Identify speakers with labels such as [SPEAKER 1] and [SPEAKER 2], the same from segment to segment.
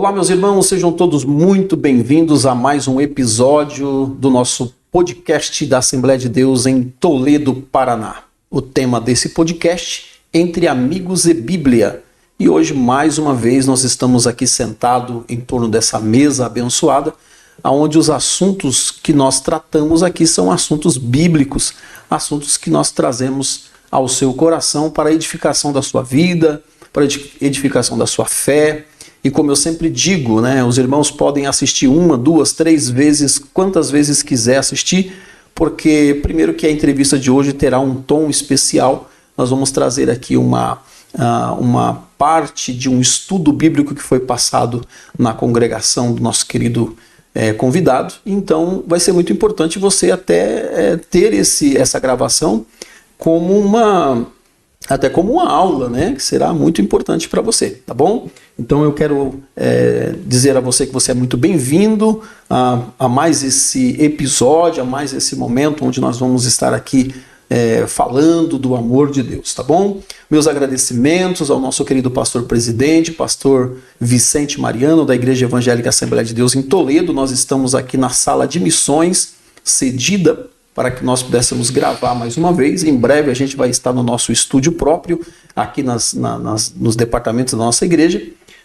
[SPEAKER 1] Olá, meus irmãos, sejam todos muito bem-vindos a mais um episódio do nosso podcast da Assembleia de Deus em Toledo, Paraná. O tema desse podcast, Entre Amigos e Bíblia. E hoje, mais uma vez, nós estamos aqui sentados em torno dessa mesa abençoada, onde os assuntos que nós tratamos aqui são assuntos bíblicos, assuntos que nós trazemos ao seu coração para a edificação da sua vida, para a edificação da sua fé. E como eu sempre digo, os irmãos podem assistir 1, 2, 3 vezes, quantas vezes quiser assistir, porque primeiro que a entrevista de hoje terá um tom especial. Nós vamos trazer aqui uma parte de um estudo bíblico que foi passado na congregação do nosso querido convidado. Então vai ser muito importante você até ter essa gravação como uma aula, que será muito importante para você, tá bom? Então eu quero dizer a você que você é muito bem-vindo a mais esse episódio, a mais esse momento onde nós vamos estar aqui falando do amor de Deus, tá bom? Meus agradecimentos ao nosso querido pastor presidente, pastor Vicente Mariano, da Igreja Evangélica Assembleia de Deus em Toledo. Nós estamos aqui na sala de missões, cedida para que nós pudéssemos gravar mais uma vez. Em breve a gente vai estar no nosso estúdio próprio, aqui nos departamentos da nossa igreja,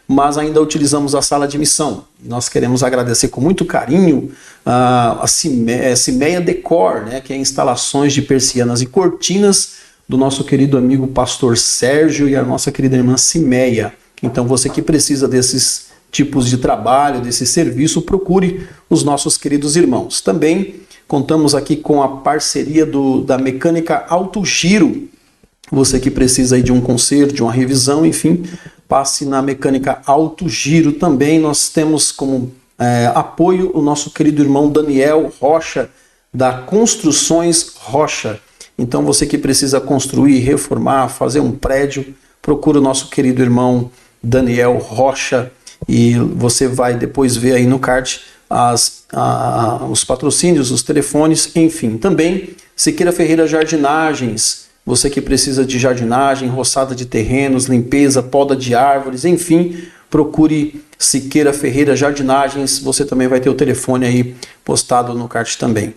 [SPEAKER 1] mas ainda utilizamos a sala de missão. Nós queremos agradecer com muito carinho a Cimeia Decor, que é instalações de persianas e cortinas do nosso querido amigo pastor Sérgio e a nossa querida irmã Cimeia. Então você que precisa desses tipos de trabalho, desse serviço, procure os nossos queridos irmãos. Também contamos aqui com a parceria da Mecânica Alto Giro. Você que precisa aí de um conserto, de uma revisão, enfim, passe na Mecânica Alto Giro também. Nós temos como apoio o nosso querido irmão Daniel Rocha, da Construções Rocha. Então você que precisa construir, reformar, fazer um prédio, procura o nosso querido irmão Daniel Rocha e você vai depois ver aí no card os patrocínios, os telefones, enfim. Também Siqueira Ferreira Jardinagens, você que precisa de jardinagem, roçada de terrenos, limpeza, poda de árvores, enfim, procure Siqueira Ferreira Jardinagens. Você também vai ter o telefone aí postado no card também.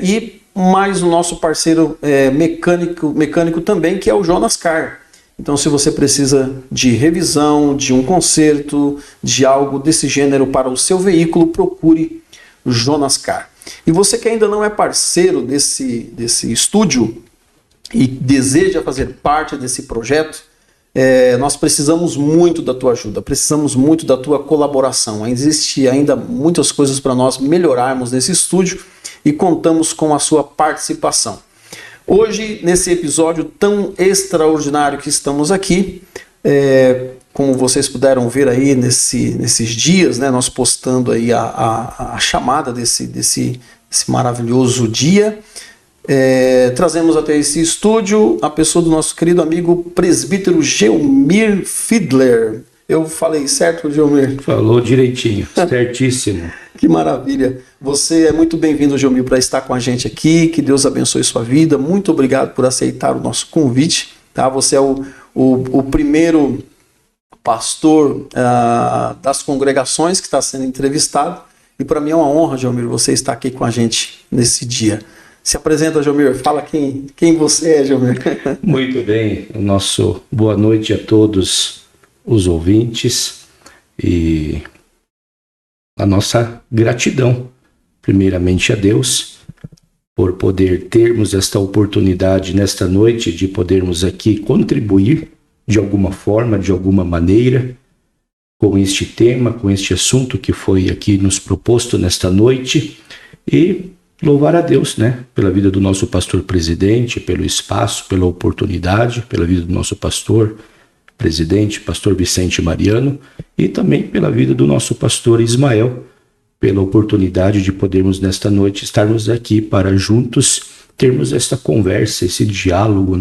[SPEAKER 1] E mais o nosso parceiro mecânico também, que é o Jonas Car. Então, se você precisa de revisão, de um conserto, de algo desse gênero para o seu veículo, procure o Jonas Car. E você que ainda não é parceiro desse estúdio e deseja fazer parte desse projeto, nós precisamos muito da tua ajuda, precisamos muito da tua colaboração. Existe ainda muitas coisas para nós melhorarmos nesse estúdio e contamos com a sua participação. Hoje, nesse episódio tão extraordinário que estamos aqui, como vocês puderam ver aí nesses dias, nós postando aí a chamada desse maravilhoso dia, trazemos até esse estúdio a pessoa do nosso querido amigo presbítero Geomir Fiedler. Eu falei certo, Geomir?
[SPEAKER 2] Falou direitinho, certíssimo.
[SPEAKER 1] Que maravilha. Você é muito bem-vindo, Geomir, para estar com a gente aqui. Que Deus abençoe sua vida. Muito obrigado por aceitar o nosso convite. Tá? Você é o primeiro pastor das congregações que está sendo entrevistado. E para mim é uma honra, Geomir, você estar aqui com a gente nesse dia. Se apresenta, Geomir. Fala quem você é, Geomir.
[SPEAKER 2] Muito bem. Nosso boa noite a todos os ouvintes e a nossa gratidão, primeiramente a Deus, por poder termos esta oportunidade nesta noite de podermos aqui contribuir de alguma forma, de alguma maneira, com este tema, com este assunto que foi aqui nos proposto nesta noite, e louvar a Deus, pela vida do nosso pastor presidente, pelo espaço, pela oportunidade, pela vida do nosso pastor presidente, pastor Vicente Mariano, e também pela vida do nosso pastor Ismael, pela oportunidade de podermos nesta noite estarmos aqui para juntos termos esta conversa, esse diálogo,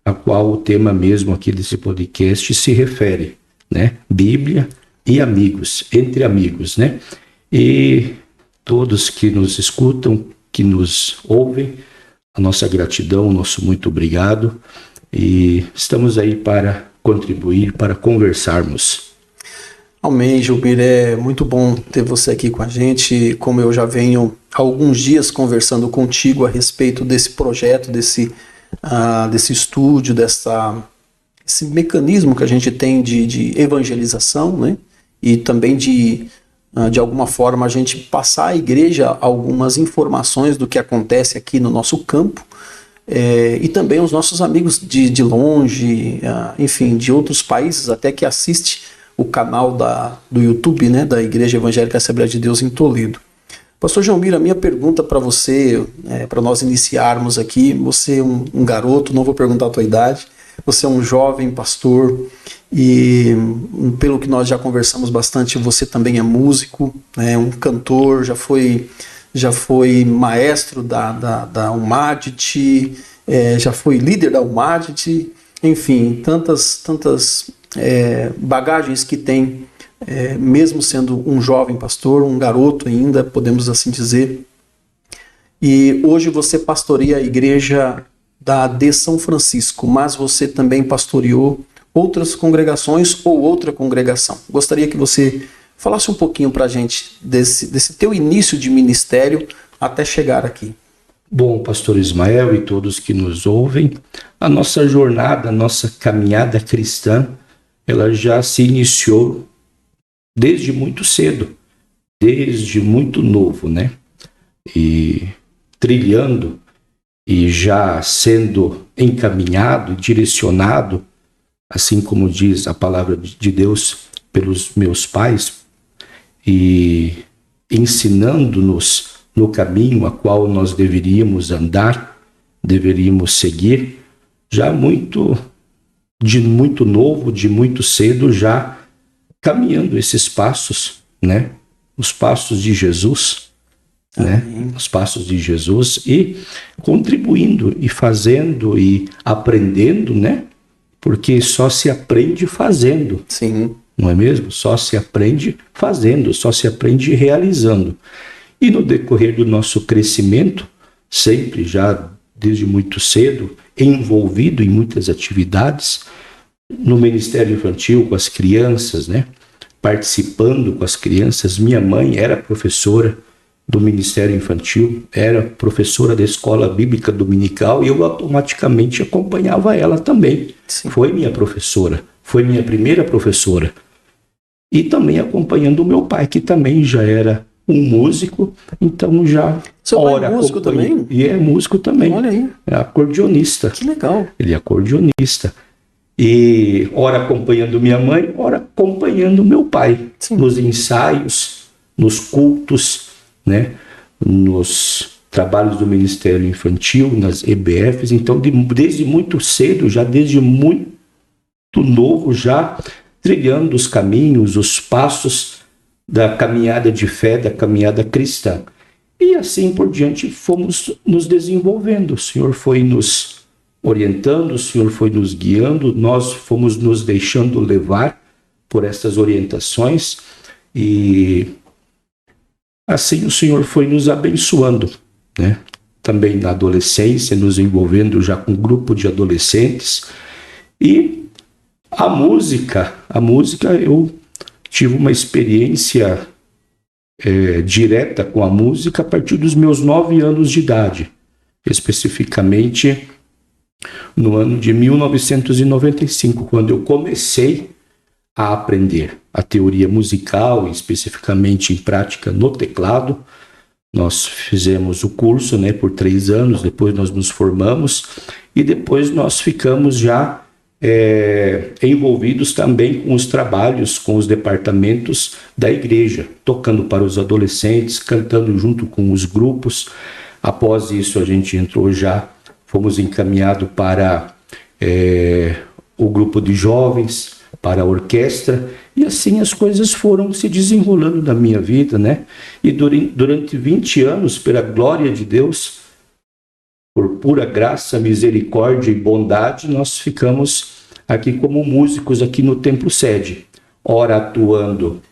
[SPEAKER 2] a qual o tema mesmo aqui desse podcast se refere, Bíblia e amigos, entre amigos, E todos que nos escutam, que nos ouvem, a nossa gratidão, o nosso muito obrigado, e estamos aí para contribuir, para conversarmos.
[SPEAKER 1] Amém, Gilmir. É muito bom ter você aqui com a gente. Como eu já venho há alguns dias conversando contigo a respeito desse projeto, desse estúdio, esse mecanismo que a gente tem de evangelização, né? E também de alguma forma, a gente passar à igreja algumas informações do que acontece aqui no nosso campo, e também os nossos amigos de longe, enfim, de outros países, até que assiste o canal do YouTube, né, da Igreja Evangélica Assembleia de Deus em Toledo. Pastor Gilmir, a minha pergunta para você, para nós iniciarmos aqui, você é um garoto, não vou perguntar a tua idade, você é um jovem pastor e, pelo que nós já conversamos bastante, você também é músico, né, um cantor, já foi maestro da UMADIT, já foi líder da UMADIT, enfim, tantas bagagens que tem, mesmo sendo um jovem pastor, um garoto ainda, podemos assim dizer. E hoje você pastoreia a igreja da AD São Francisco, mas você também pastoreou outras congregações ou outra congregação. Gostaria que você falasse um pouquinho para a gente desse teu início de ministério até chegar aqui.
[SPEAKER 2] Bom, pastor Ismael e todos que nos ouvem, a nossa jornada, a nossa caminhada cristã, ela já se iniciou desde muito cedo, desde muito novo, né? E trilhando e já sendo encaminhado, direcionado, assim como diz a palavra de Deus, pelos meus pais, e ensinando-nos no caminho a qual nós deveríamos andar, deveríamos seguir, já de muito novo, de muito cedo, já caminhando esses passos, né? Os passos de Jesus, né? Os passos de Jesus, e contribuindo e fazendo e aprendendo, né? Porque só se aprende fazendo.
[SPEAKER 1] Sim.
[SPEAKER 2] Não é mesmo? Só se aprende fazendo, só se aprende realizando. E no decorrer do nosso crescimento, sempre já desde muito cedo, envolvido em muitas atividades, no Ministério Infantil com as crianças, né? Participando com as crianças. Minha mãe era professora do Ministério Infantil, era professora da Escola Bíblica Dominical e eu automaticamente acompanhava ela também.
[SPEAKER 1] Sim.
[SPEAKER 2] Foi minha professora, foi minha primeira professora. E também acompanhando o meu pai, que também já era um músico, então já...
[SPEAKER 1] Seu pai é músico também?
[SPEAKER 2] E é músico também.
[SPEAKER 1] Olha aí.
[SPEAKER 2] É acordeonista.
[SPEAKER 1] Que legal.
[SPEAKER 2] Ele é acordeonista. E ora acompanhando minha mãe, ora acompanhando meu pai. Sim. Nos ensaios, nos cultos, né? Nos trabalhos do Ministério Infantil, nas EBFs. Então, desde muito cedo, já desde muito novo, já trilhando os caminhos, os passos da caminhada de fé, da caminhada cristã. E assim por diante fomos nos desenvolvendo. O Senhor foi nos orientando, o Senhor foi nos guiando, nós fomos nos deixando levar por essas orientações e assim o Senhor foi nos abençoando, né? Também na adolescência, nos envolvendo já com um grupo de adolescentes. E a música eu tive uma experiência direta com a música a partir dos meus 9 anos de idade, especificamente no ano de 1995, quando eu comecei a aprender a teoria musical, especificamente em prática no teclado. Nós fizemos o curso, né, por 3 anos, depois nós nos formamos e depois nós ficamos já envolvidos também com os trabalhos, com os departamentos da igreja, tocando para os adolescentes, cantando junto com os grupos. Após isso a gente fomos encaminhados para o grupo de jovens, para a orquestra, e assim as coisas foram se desenrolando na minha vida, né? E durante 20 anos, pela glória de Deus, por pura graça, misericórdia e bondade, nós ficamos aqui como músicos aqui no Templo Sede, ora atuando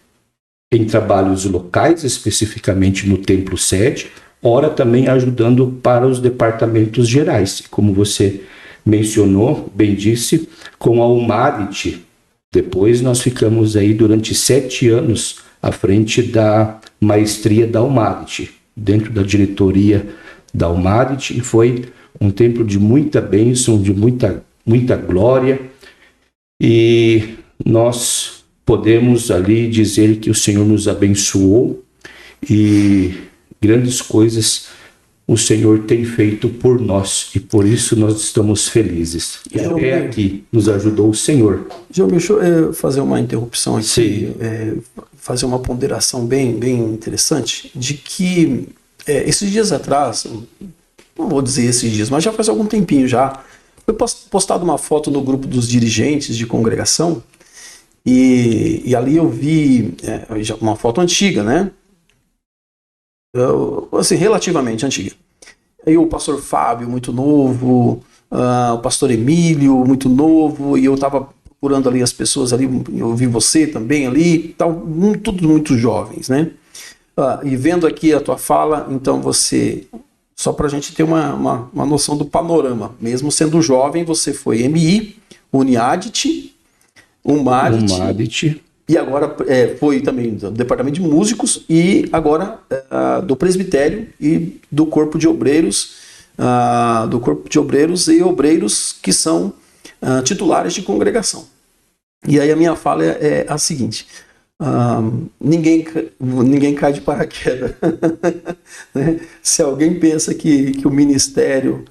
[SPEAKER 2] em trabalhos locais, especificamente no Templo Sede, ora também ajudando para os departamentos gerais, como você mencionou, bem disse, com a UMADIT, Depois nós ficamos aí durante 7 anos à frente da maestria da Almarit, dentro da diretoria da Almarit, e foi um tempo de muita bênção, de muita glória, e nós podemos ali dizer que o Senhor nos abençoou e grandes coisas o Senhor tem feito por nós, e por isso nós estamos felizes. E até aqui nos ajudou o Senhor.
[SPEAKER 1] João, deixa eu fazer uma interrupção aqui.
[SPEAKER 2] Sim.
[SPEAKER 1] Fazer uma ponderação bem interessante, de que esses dias atrás, não vou dizer esses dias, mas já faz algum tempinho já, foi postada uma foto no grupo dos dirigentes de congregação, e ali eu vi uma foto antiga, né? Assim, relativamente antiga. Aí o pastor Fábio, muito novo, o pastor Emílio, muito novo, e eu estava procurando ali as pessoas ali, eu vi você também ali, todos muito jovens, né? E vendo aqui a tua fala, então você, só para a gente ter uma noção do panorama, mesmo sendo jovem, você foi MI, Uniadit, Umadit, e agora foi também do departamento de músicos, e agora do presbitério e do corpo de obreiros, e obreiros que são titulares de congregação. E aí a minha fala é a seguinte: ninguém cai de paraquedas. Né? Se alguém pensa que o ministério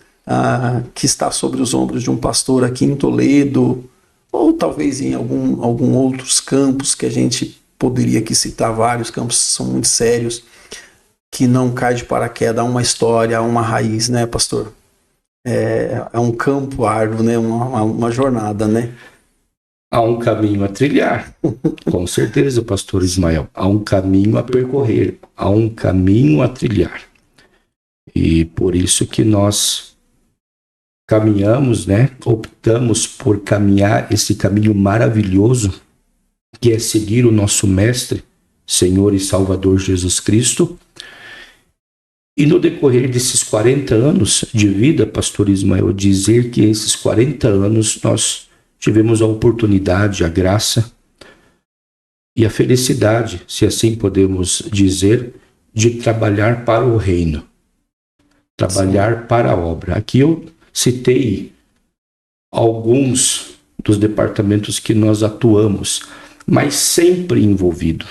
[SPEAKER 1] que está sobre os ombros de um pastor aqui em Toledo, ou talvez em algum outros campos que a gente poderia aqui citar, vários campos que são muito sérios, que não cai de paraquedas, há uma história, há uma raiz, né, pastor? É um campo árduo, né? Uma jornada, né?
[SPEAKER 2] Há um caminho a trilhar, com certeza, pastor Ismael. Há um caminho a percorrer, há um caminho a trilhar. E por isso que nós caminhamos, né? Optamos por caminhar esse caminho maravilhoso, que é seguir o nosso Mestre, Senhor e Salvador Jesus Cristo. E no decorrer desses 40 anos de vida, pastor Ismael, dizer que esses 40 anos nós tivemos a oportunidade, a graça e a felicidade, se assim podemos dizer, de trabalhar para o reino, trabalhar para a obra. Aqui eu citei alguns dos departamentos que nós atuamos, mas sempre envolvido,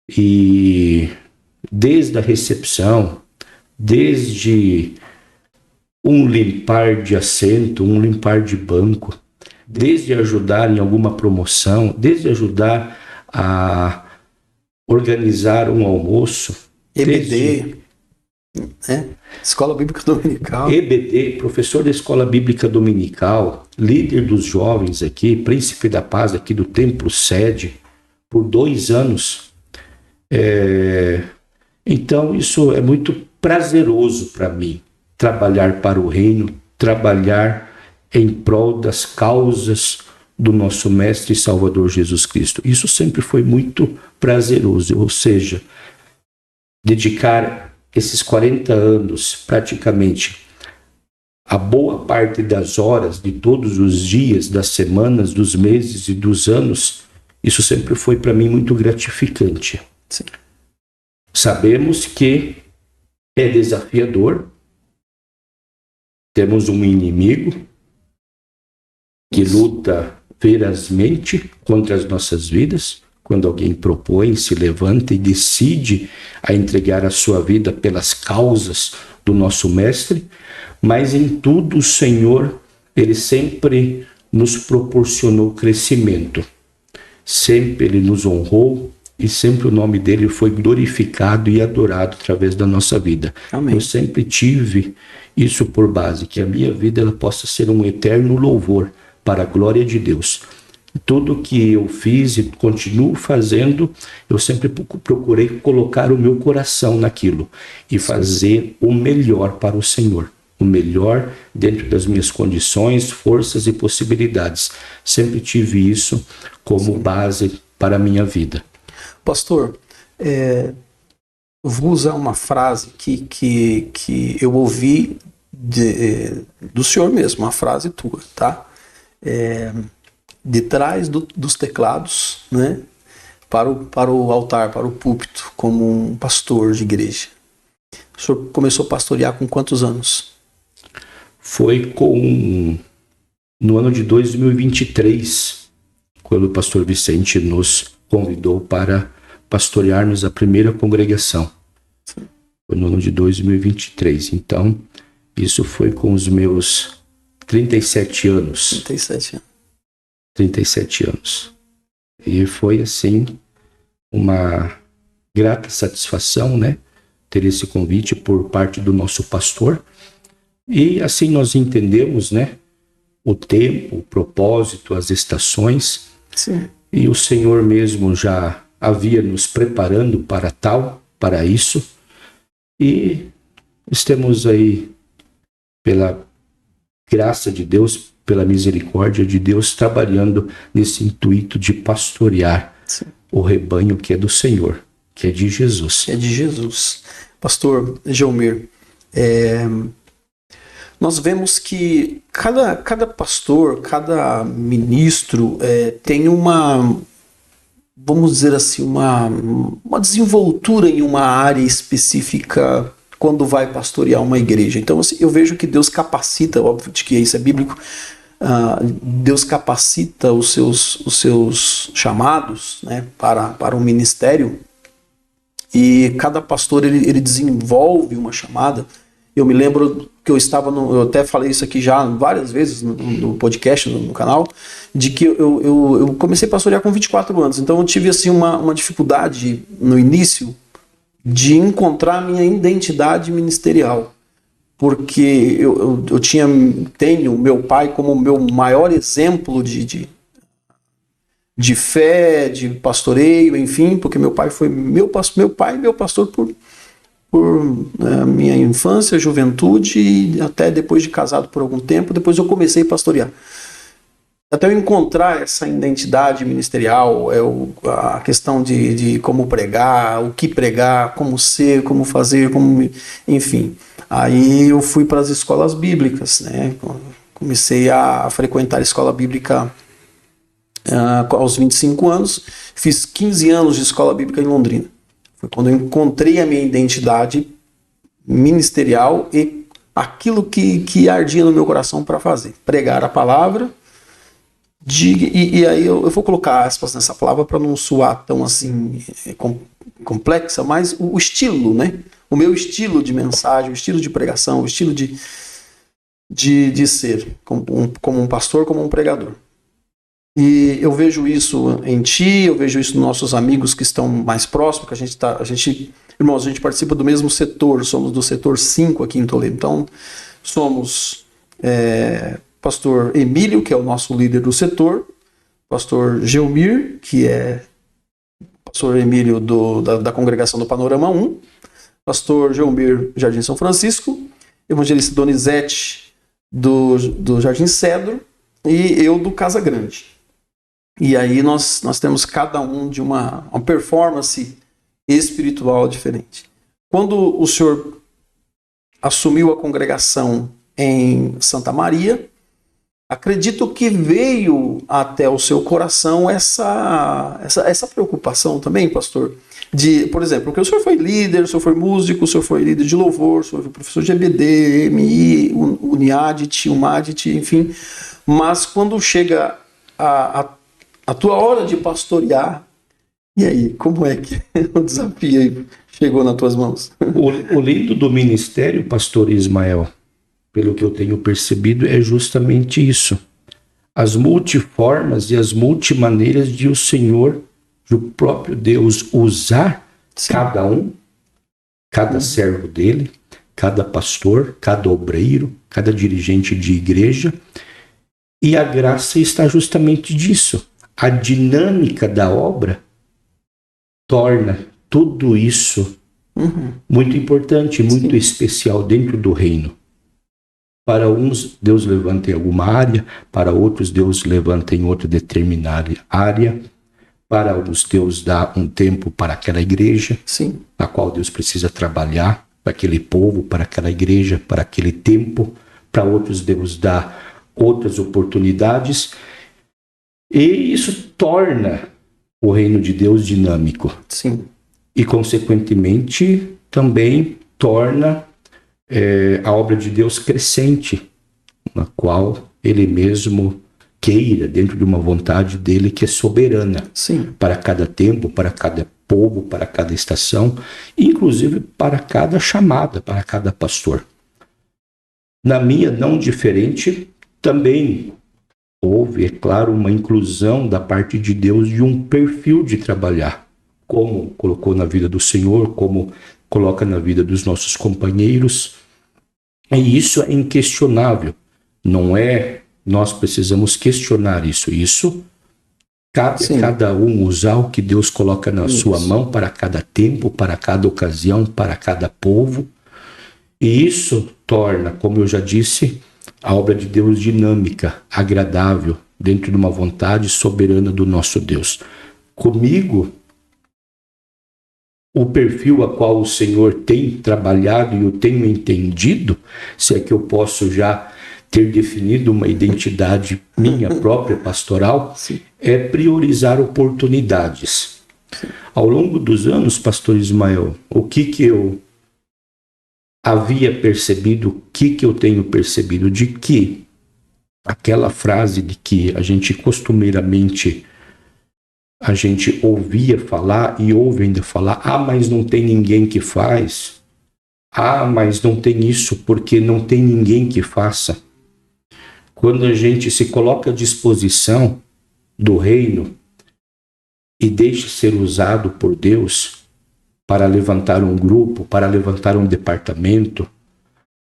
[SPEAKER 2] e desde a recepção, desde um limpar de assento, um limpar de banco, desde ajudar em alguma promoção, desde ajudar a organizar um almoço.
[SPEAKER 1] EBD, né? Escola Bíblica Dominical.
[SPEAKER 2] EBD, professor da Escola Bíblica Dominical, líder dos jovens aqui, príncipe da paz aqui do Templo Sede, por 2 anos. Então isso é muito prazeroso para mim. Trabalhar para o reino, trabalhar em prol das causas do nosso Mestre e Salvador Jesus Cristo. Isso sempre foi muito prazeroso, ou seja, dedicar esses 40 anos, praticamente, a boa parte das horas, de todos os dias, das semanas, dos meses e dos anos, isso sempre foi para mim muito gratificante.
[SPEAKER 1] Sim.
[SPEAKER 2] Sabemos que é desafiador. Temos um inimigo que luta ferazmente contra as nossas vidas. Quando alguém propõe, se levanta e decide a entregar a sua vida pelas causas do nosso Mestre, mas em tudo o Senhor, Ele sempre nos proporcionou crescimento. Sempre Ele nos honrou e sempre o nome dele foi glorificado e adorado através da nossa vida.
[SPEAKER 1] Amém.
[SPEAKER 2] Eu sempre tive isso por base, que a minha vida ela possa ser um eterno louvor para a glória de Deus. Tudo que eu fiz e continuo fazendo, eu sempre procurei colocar o meu coração naquilo e fazer o melhor para o Senhor. O melhor dentro das minhas condições, forças e possibilidades. Sempre tive isso como base para a minha vida.
[SPEAKER 1] Pastor, eu vou usar uma frase que eu ouvi do senhor mesmo, uma frase tua, tá? de trás dos teclados, né, para o altar, para o púlpito, como um pastor de igreja. O senhor começou a pastorear com quantos anos?
[SPEAKER 2] Foi no ano de 2023, quando o pastor Vicente nos convidou para pastorearmos a primeira congregação.
[SPEAKER 1] Sim.
[SPEAKER 2] Foi no ano de 2023. Então, isso foi com os meus 37 anos.
[SPEAKER 1] 37 anos.
[SPEAKER 2] 37 anos. E foi, assim, uma grata satisfação, né? Ter esse convite por parte do nosso pastor. E assim nós entendemos, né? O tempo, o propósito, as estações.
[SPEAKER 1] Sim.
[SPEAKER 2] E o Senhor mesmo já havia nos preparando para isso. E estamos aí, pela graça de Deus, pela misericórdia de Deus, trabalhando nesse intuito de pastorear, sim, o rebanho que é do Senhor, que é de Jesus.
[SPEAKER 1] É de Jesus. Pastor Gelmir, nós vemos que cada pastor, cada ministro tem vamos dizer assim, uma desenvoltura em uma área específica quando vai pastorear uma igreja. Então, assim, eu vejo que Deus capacita, óbvio que isso é bíblico, Deus capacita os seus chamados, né, para um ministério, e cada pastor ele desenvolve uma chamada. Eu me lembro que eu até falei isso aqui já várias vezes no podcast, no canal, de que eu comecei a pastorear com 24 anos, então eu tive assim uma dificuldade no início de encontrar a minha identidade ministerial, porque eu tenho meu pai como meu maior exemplo de fé, de pastoreio, enfim, porque meu pai foi meu pastor por minha infância, juventude e até depois de casado por algum tempo. Depois eu comecei a pastorear. Até eu encontrar essa identidade ministerial, a questão de como pregar, o que pregar, como ser, como fazer, enfim. Aí eu fui para as escolas bíblicas, né? Comecei a frequentar a escola bíblica aos 25 anos, fiz 15 anos de escola bíblica em Londrina. Foi quando eu encontrei a minha identidade ministerial e aquilo que ardia no meu coração para fazer. Pregar a palavra, e aí eu vou colocar aspas nessa palavra para não soar tão assim complexa, mas o estilo, né? O meu estilo de mensagem, o estilo de pregação, o estilo de ser, como um pastor, como um pregador. E eu vejo isso em ti, eu vejo isso nos nossos amigos que estão mais próximos, que irmãos, a gente participa do mesmo setor, somos do setor 5 aqui em Toledo. Então, somos pastor Emílio, que é o nosso líder do setor, pastor Gelmir, que é pastor Emílio da congregação do Panorama 1, pastor Gelmir, Jardim São Francisco, evangelista Donizete, do Jardim Cedro, e eu do Casa Grande. E aí nós temos cada um de uma performance espiritual diferente. Quando o senhor assumiu a congregação em Santa Maria, acredito que veio até o seu coração essa preocupação também, pastor, por exemplo, porque o senhor foi líder, o senhor foi músico, o senhor foi líder de louvor, o senhor foi professor de EBD, MI, Uniadit, Umadit, enfim, mas quando chega a tua hora de pastorear, e aí, como é que o desafio aí chegou nas tuas mãos?
[SPEAKER 2] O lindo do ministério, pastor Ismael, pelo que eu tenho percebido, é justamente isso. As multiformas e as multimaneiras de o Senhor, de o próprio Deus usar, sim, cada servo dele, cada pastor, cada obreiro, cada dirigente de igreja. E a graça está justamente disso. A dinâmica da obra torna tudo isso muito importante, muito, sim, especial dentro do reino. Para uns, Deus levanta em alguma área, para outros, Deus levanta em outra determinada área. Para uns, Deus dá um tempo para aquela igreja, sim, na qual Deus precisa trabalhar, para aquele povo, para aquela igreja, para aquele tempo. Para outros, Deus dá outras oportunidades. E isso torna o reino de Deus dinâmico.
[SPEAKER 1] Sim.
[SPEAKER 2] E, consequentemente, também torna a obra de Deus crescente, na qual ele mesmo queira, dentro de uma vontade dele que é soberana.
[SPEAKER 1] Sim.
[SPEAKER 2] Para cada tempo, para cada povo, para cada estação, inclusive para cada chamada, para cada pastor. Na minha, não diferente, também houve, é claro, uma inclusão da parte de Deus de um perfil de trabalhar, como colocou na vida do Senhor, como coloca na vida dos nossos companheiros. E isso é inquestionável. Não é, nós precisamos questionar isso. Isso cabe a cada um usar o que Deus coloca na sua mão para cada tempo, para cada ocasião, para cada povo. E isso torna, como eu já disse, a obra de Deus dinâmica, agradável, dentro de uma vontade soberana do nosso Deus. Comigo, o perfil a qual o Senhor tem trabalhado e eu tenho entendido, se é que eu posso já ter definido uma identidade minha própria pastoral, é priorizar oportunidades. Ao longo dos anos, pastor Ismael, o que eu havia percebido, o que eu tenho percebido, de que aquela frase de que a gente costumeiramente a gente ouvia falar e ouve ainda falar, mas não tem ninguém que faz, mas não tem isso porque não tem ninguém que faça. Quando a gente se coloca à disposição do reino e deixa ser usado por Deus para levantar um grupo, para levantar um departamento,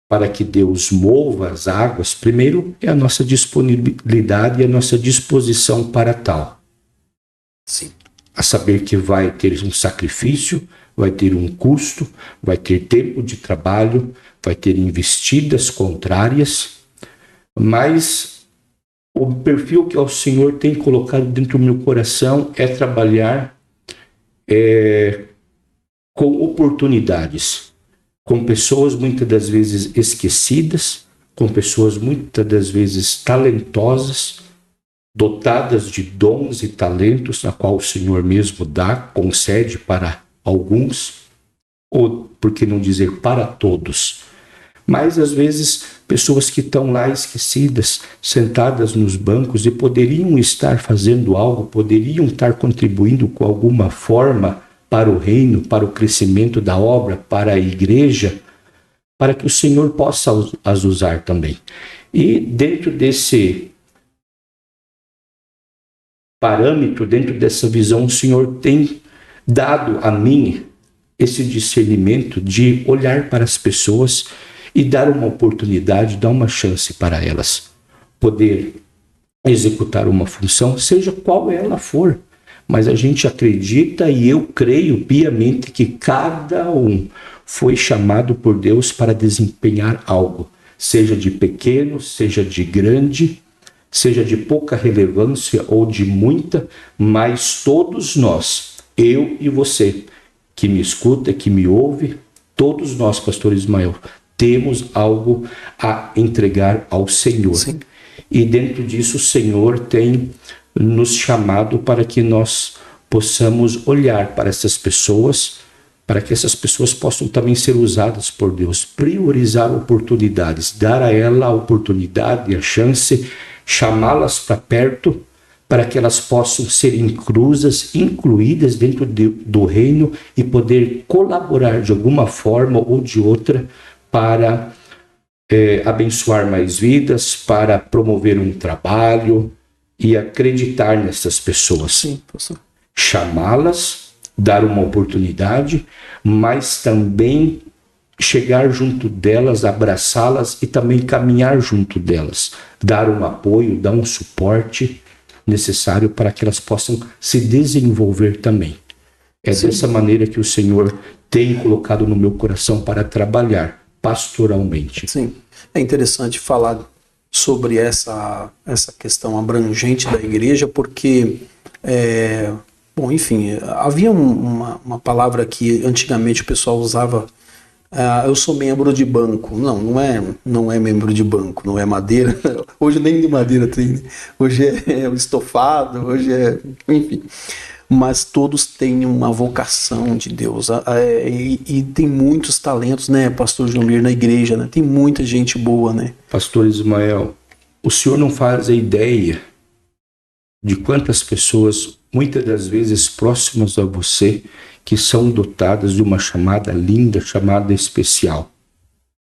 [SPEAKER 2] para que Deus mova as águas, primeiro é a nossa disponibilidade e a nossa disposição para tal.
[SPEAKER 1] Sim.
[SPEAKER 2] A saber que vai ter um sacrifício, vai ter um custo, vai ter tempo de trabalho, vai ter investidas contrárias, mas o perfil que o Senhor tem colocado dentro do meu coração é trabalhar com oportunidades, com pessoas muitas das vezes esquecidas, com pessoas muitas das vezes talentosas, dotadas de dons e talentos, na qual o Senhor mesmo dá, concede para alguns, ou por que não dizer para todos. Mas às vezes pessoas que estão lá esquecidas, sentadas nos bancos e poderiam estar fazendo algo, poderiam estar contribuindo com alguma forma para o reino, para o crescimento da obra, para a igreja, para que o Senhor possa as usar também. E dentro desse parâmetro, dentro dessa visão, o Senhor tem dado a mim esse discernimento de olhar para as pessoas e dar uma oportunidade, dar uma chance para elas poder executar uma função, seja qual ela for. Mas a gente acredita e eu creio piamente que cada um foi chamado por Deus para desempenhar algo, seja de pequeno, seja de grande, seja de pouca relevância ou de muita, mas todos nós, eu e você, que me escuta, que me ouve, todos nós, pastor Ismael, temos algo a entregar ao Senhor.
[SPEAKER 1] Sim.
[SPEAKER 2] E dentro disso o Senhor tem nos chamado para que nós possamos olhar para essas pessoas, para que essas pessoas possam também ser usadas por Deus, priorizar oportunidades, dar a ela a oportunidade, a chance, chamá-las para perto, para que elas possam ser incluídas dentro do reino e poder colaborar de alguma forma ou de outra para abençoar mais vidas, para promover um trabalho e acreditar nessas pessoas.
[SPEAKER 1] Sim, professor.
[SPEAKER 2] Chamá-las, dar uma oportunidade, mas também chegar junto delas, abraçá-las e também caminhar junto delas, dar um apoio, dar um suporte necessário para que elas possam se desenvolver também. É Sim. dessa maneira que o Senhor tem colocado no meu coração para trabalhar pastoralmente.
[SPEAKER 1] Sim, é interessante falar sobre essa questão abrangente da igreja, porque, bom, enfim, havia uma palavra que antigamente o pessoal usava eu sou membro de banco. Não é membro de banco, não é madeira. Hoje nem de madeira tem, né? Hoje é o estofado, enfim. Mas todos têm uma vocação de Deus. E tem muitos talentos, né, Pastor Jomir, na igreja, né? Tem muita gente boa, né?
[SPEAKER 2] Pastor Ismael, o senhor não faz a ideia de quantas pessoas, muitas das vezes próximas a você, que são dotadas de uma chamada linda, chamada especial.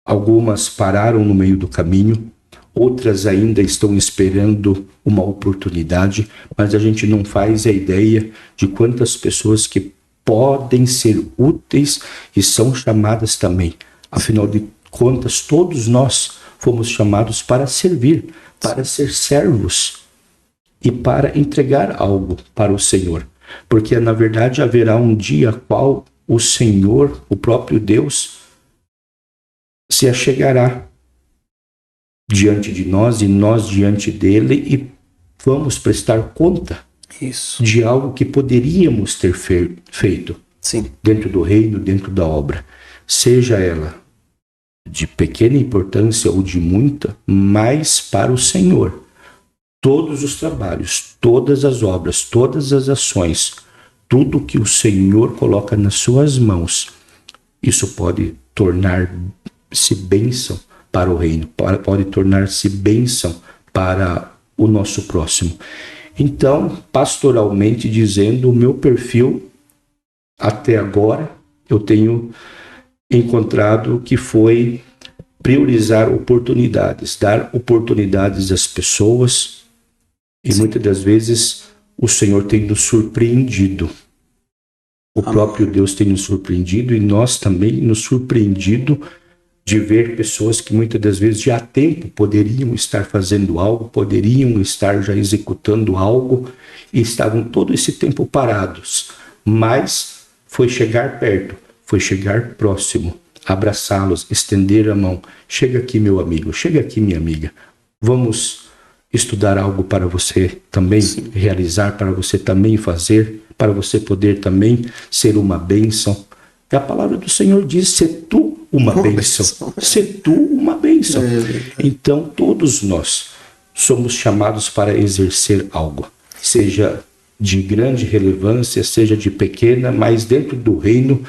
[SPEAKER 2] Algumas pararam no meio do caminho, outras ainda estão esperando uma oportunidade, mas a gente não faz a ideia de quantas pessoas que podem ser úteis e são chamadas também. Afinal de contas, todos nós fomos chamados para servir, para ser servos e para entregar algo para o Senhor. Porque, na verdade, haverá um dia qual o Senhor, o próprio Deus, se achegará diante de nós e nós diante dele e vamos prestar conta de algo que poderíamos ter feito.
[SPEAKER 1] Sim.
[SPEAKER 2] Dentro do reino, dentro da obra. Seja ela de pequena importância ou de muita, mas para o Senhor. Todos os trabalhos, todas as obras, todas as ações, tudo que o Senhor coloca nas suas mãos, isso pode tornar-se bênção para o reino, pode tornar-se bênção para o nosso próximo. Então, pastoralmente dizendo, o meu perfil, até agora, eu tenho encontrado que foi priorizar oportunidades, dar oportunidades às pessoas. E muitas das vezes o Senhor tem nos surpreendido. O próprio Deus tem nos surpreendido e nós também nos surpreendido de ver pessoas que muitas das vezes já há tempo poderiam estar fazendo algo, poderiam estar já executando algo e estavam todo esse tempo parados. Mas foi chegar perto, foi chegar próximo, abraçá-los, estender a mão. Chega aqui, meu amigo, chega aqui, minha amiga. Vamos estudar algo para você também realizar, para você também fazer, para você poder também ser uma bênção. E a palavra do Senhor diz, ser tu uma bênção. Ser tu uma bênção. Então, todos nós somos chamados para exercer algo, seja de grande relevância, seja de pequena, mas dentro do reino,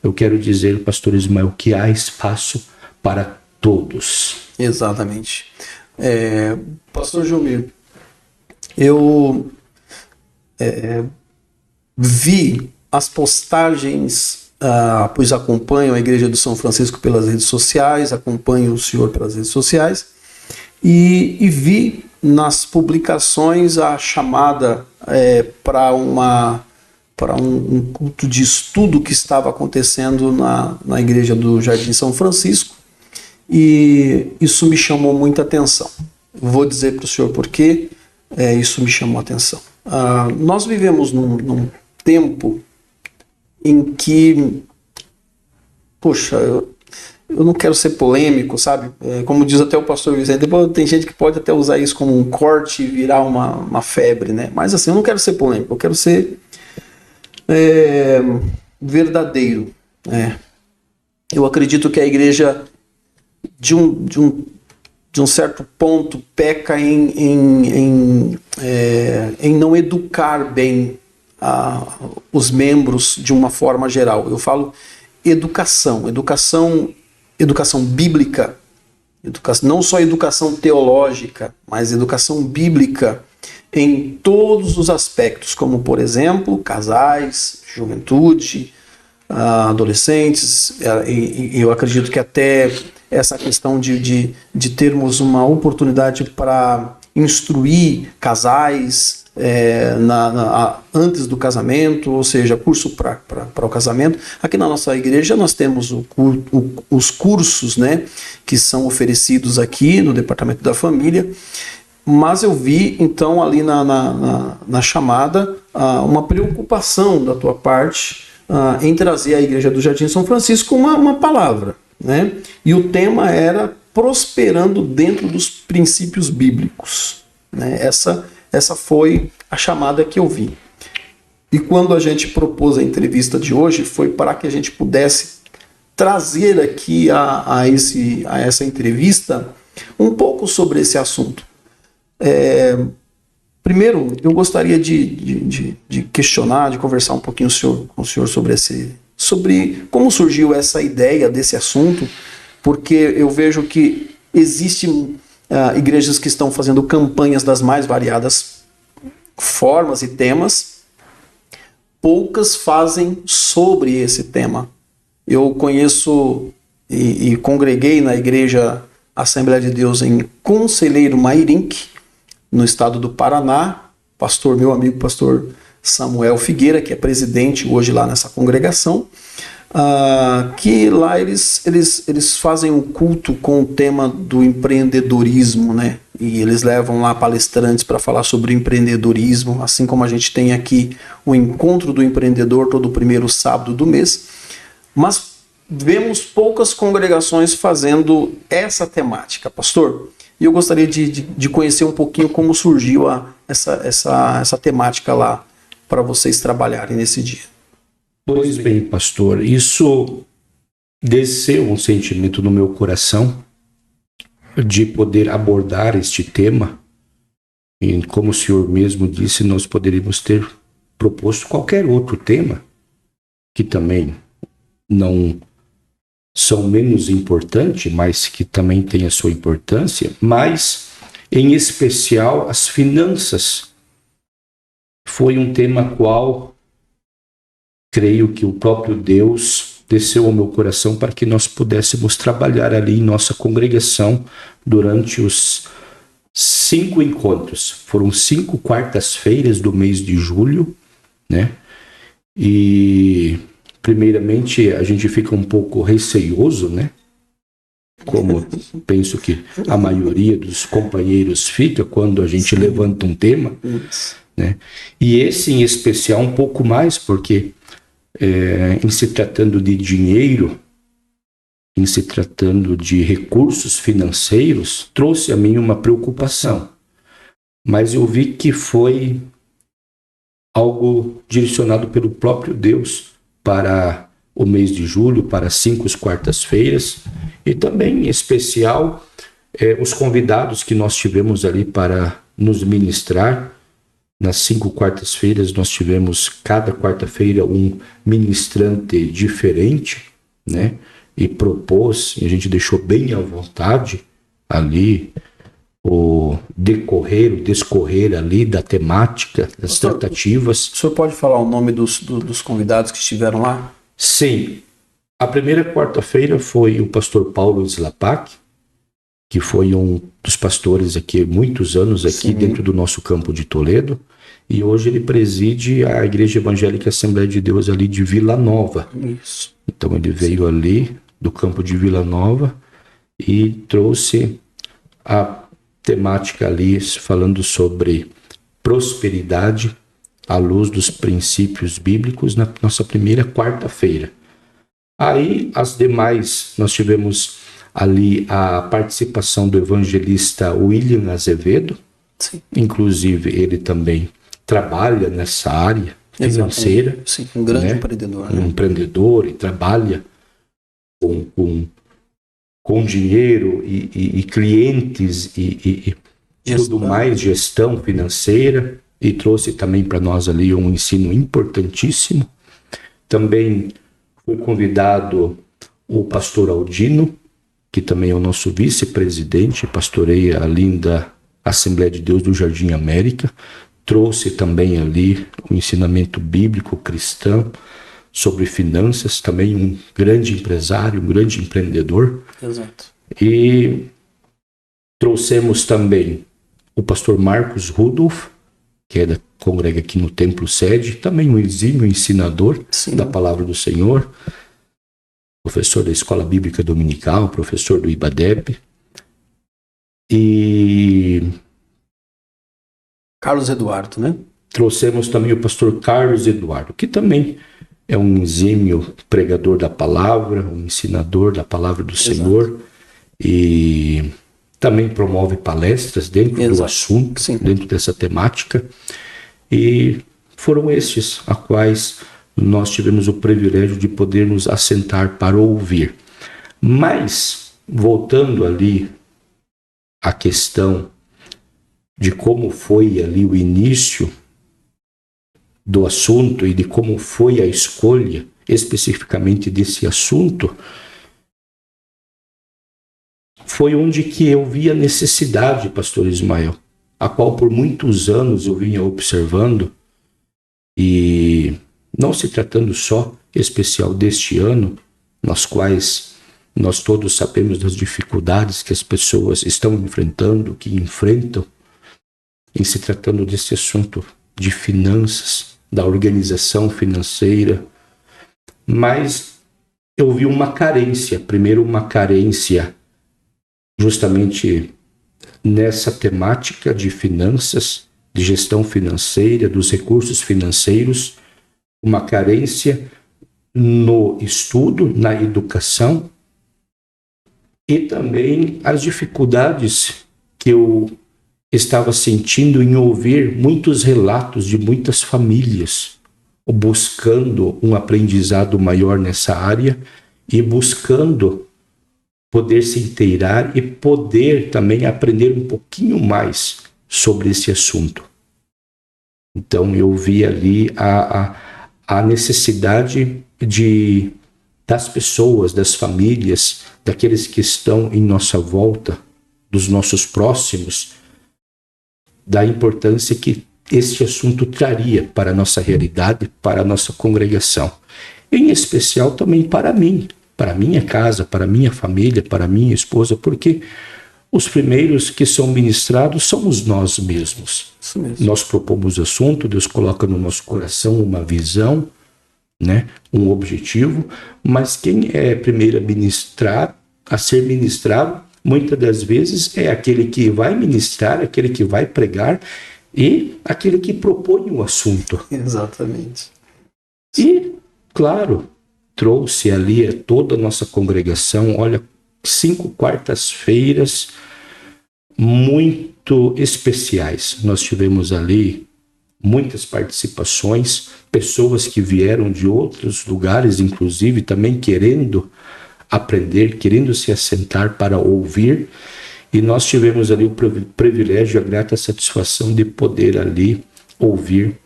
[SPEAKER 2] eu quero dizer, pastor Ismael, que há espaço para todos.
[SPEAKER 1] Exatamente. Pastor Jomir, eu vi as postagens, pois acompanho a Igreja do São Francisco pelas redes sociais, acompanho o senhor pelas redes sociais, e vi nas publicações a chamada para um culto de estudo que estava acontecendo na Igreja do Jardim São Francisco, e isso me chamou muita atenção. Vou dizer para o senhor por que isso me chamou a atenção. Nós vivemos num tempo em que, poxa, eu não quero ser polêmico, sabe? Como diz até o pastor Vicente, depois tem gente que pode até usar isso como um corte e virar uma febre, né? Mas assim, eu não quero ser polêmico, eu quero ser verdadeiro. Eu acredito que a igreja, de um certo ponto, peca em não educar bem os membros de uma forma geral. Eu falo educação bíblica, não só educação teológica, mas educação bíblica em todos os aspectos, como, por exemplo, casais, juventude, adolescentes, e eu acredito que até essa questão de termos uma oportunidade para instruir casais antes do casamento, ou seja, curso para o casamento. Aqui na nossa igreja nós temos os cursos, né, que são oferecidos aqui no Departamento da Família, mas eu vi então ali na chamada uma preocupação da tua parte em trazer à Igreja do Jardim São Francisco uma palavra, né? E o tema era prosperando dentro dos princípios bíblicos, né? Essa foi a chamada que eu vi. E quando a gente propôs a entrevista de hoje, foi para que a gente pudesse trazer aqui a essa entrevista um pouco sobre esse assunto. Primeiro, eu gostaria de questionar, de conversar um pouquinho com o senhor sobre como surgiu essa ideia desse assunto, porque eu vejo que existem igrejas que estão fazendo campanhas das mais variadas formas e temas, poucas fazem sobre esse tema. Eu conheço e congreguei na igreja Assembleia de Deus em Conselheiro Mairinque, no estado do Paraná, meu amigo pastor Samuel Figueira, que é presidente hoje lá nessa congregação, que lá eles fazem um culto com o tema do empreendedorismo, né? E eles levam lá palestrantes para falar sobre empreendedorismo, assim como a gente tem aqui o Encontro do Empreendedor todo primeiro sábado do mês, mas vemos poucas congregações fazendo essa temática, pastor. E eu gostaria de conhecer um pouquinho como surgiu essa temática lá para vocês trabalharem nesse dia.
[SPEAKER 2] Pois bem, pastor, isso desceu um sentimento no meu coração de poder abordar este tema. E como o senhor mesmo disse, nós poderíamos ter proposto qualquer outro tema que também não são menos importantes, mas que também tem a sua importância, mas em especial as finanças. Foi um tema qual creio que o próprio Deus desceu ao meu coração para que nós pudéssemos trabalhar ali em nossa congregação durante os 5 encontros. Foram 5 quartas-feiras do mês de julho, né? E primeiramente a gente fica um pouco receioso, né? Como penso que a maioria dos companheiros fica quando a gente levanta um tema, né? E esse em especial um pouco mais porque em se tratando de dinheiro, em se tratando de recursos financeiros, trouxe a mim uma preocupação. Mas eu vi que foi algo direcionado pelo próprio Deus para o mês de julho, para 5 quartas-feiras, e também em especial os convidados que nós tivemos ali para nos ministrar. Nas 5 quartas-feiras nós tivemos cada quarta-feira um ministrante diferente, né? E propôs, e a gente deixou bem à vontade ali o descorrer ali da temática, das tratativas.
[SPEAKER 1] O senhor pode falar o nome dos convidados que estiveram lá?
[SPEAKER 2] Sim. A primeira quarta-feira foi o pastor Paulo Slapak, que foi um dos pastores aqui, muitos anos aqui Sim. dentro do nosso campo de Toledo, e hoje ele preside a Igreja Evangélica Assembleia de Deus ali de Vila Nova.
[SPEAKER 1] Isso.
[SPEAKER 2] Então ele veio ali do campo de Vila Nova e trouxe a temática ali falando sobre prosperidade à luz dos princípios bíblicos na nossa primeira quarta-feira. Aí as demais nós tivemos ali a participação do evangelista William Azevedo.
[SPEAKER 1] Sim.
[SPEAKER 2] Inclusive ele também trabalha nessa área financeira.
[SPEAKER 1] Sim, um grande empreendedor.
[SPEAKER 2] Um empreendedor e trabalha com dinheiro e clientes e tudo mais, gestão financeira, e trouxe também para nós ali um ensino importantíssimo. Também foi convidado o pastor Aldino, que também é o nosso vice-presidente, pastoreia a linda Assembleia de Deus do Jardim América. Trouxe também ali o ensinamento bíblico cristão sobre finanças, também um grande empresário, um grande empreendedor.
[SPEAKER 1] Exato.
[SPEAKER 2] E trouxemos também o pastor Marcos Rudolf, que é da congrega aqui no Templo Sede, também um exímio ensinador Sim. da Palavra do Senhor, professor da Escola Bíblica Dominical, professor do IBADEP. E
[SPEAKER 1] Carlos Eduardo, né?
[SPEAKER 2] Trouxemos também o pastor Carlos Eduardo, que também é um exímio pregador da palavra, um ensinador da palavra do Exato. Senhor, e também promove palestras dentro Exato. Do assunto, Sim. dentro dessa temática. E foram estes a quais nós tivemos o privilégio de poder nos assentar para ouvir. Mas, voltando ali à questão de como foi ali o início do assunto e de como foi a escolha especificamente desse assunto, foi onde que eu vi a necessidade, pastor Ismael, a qual por muitos anos eu vinha observando, e não se tratando só especial deste ano, nas quais nós todos sabemos das dificuldades que as pessoas estão enfrentando, que enfrentam, em se tratando desse assunto de finanças, da organização financeira, mas eu vi uma carência, primeiro uma carência justamente nessa temática de finanças, de gestão financeira, dos recursos financeiros, uma carência no estudo, na educação, e também as dificuldades que eu estava sentindo em ouvir muitos relatos de muitas famílias buscando um aprendizado maior nessa área e buscando poder se inteirar e poder também aprender um pouquinho mais sobre esse assunto. Então eu vi ali a necessidade das pessoas, das famílias, daqueles que estão em nossa volta, dos nossos próximos, da importância que este assunto traria para a nossa realidade, para a nossa congregação. Em especial também para mim, para a minha casa, para a minha família, para a minha esposa, porque os primeiros que são ministrados somos nós mesmos.
[SPEAKER 1] Isso mesmo.
[SPEAKER 2] Nós propomos o assunto, Deus coloca no nosso coração uma visão, né, um objetivo, mas quem é primeiro a ser ministrado, muitas das vezes é aquele que vai ministrar, aquele que vai pregar e aquele que propõe o assunto.
[SPEAKER 1] Exatamente.
[SPEAKER 2] E, claro, trouxe ali toda a nossa congregação, olha, 5 quartas-feiras muito especiais. Nós tivemos ali muitas participações, pessoas que vieram de outros lugares, inclusive, também querendo aprender, querendo se assentar para ouvir, e nós tivemos ali o privilégio, a grata satisfação de poder ali ouvir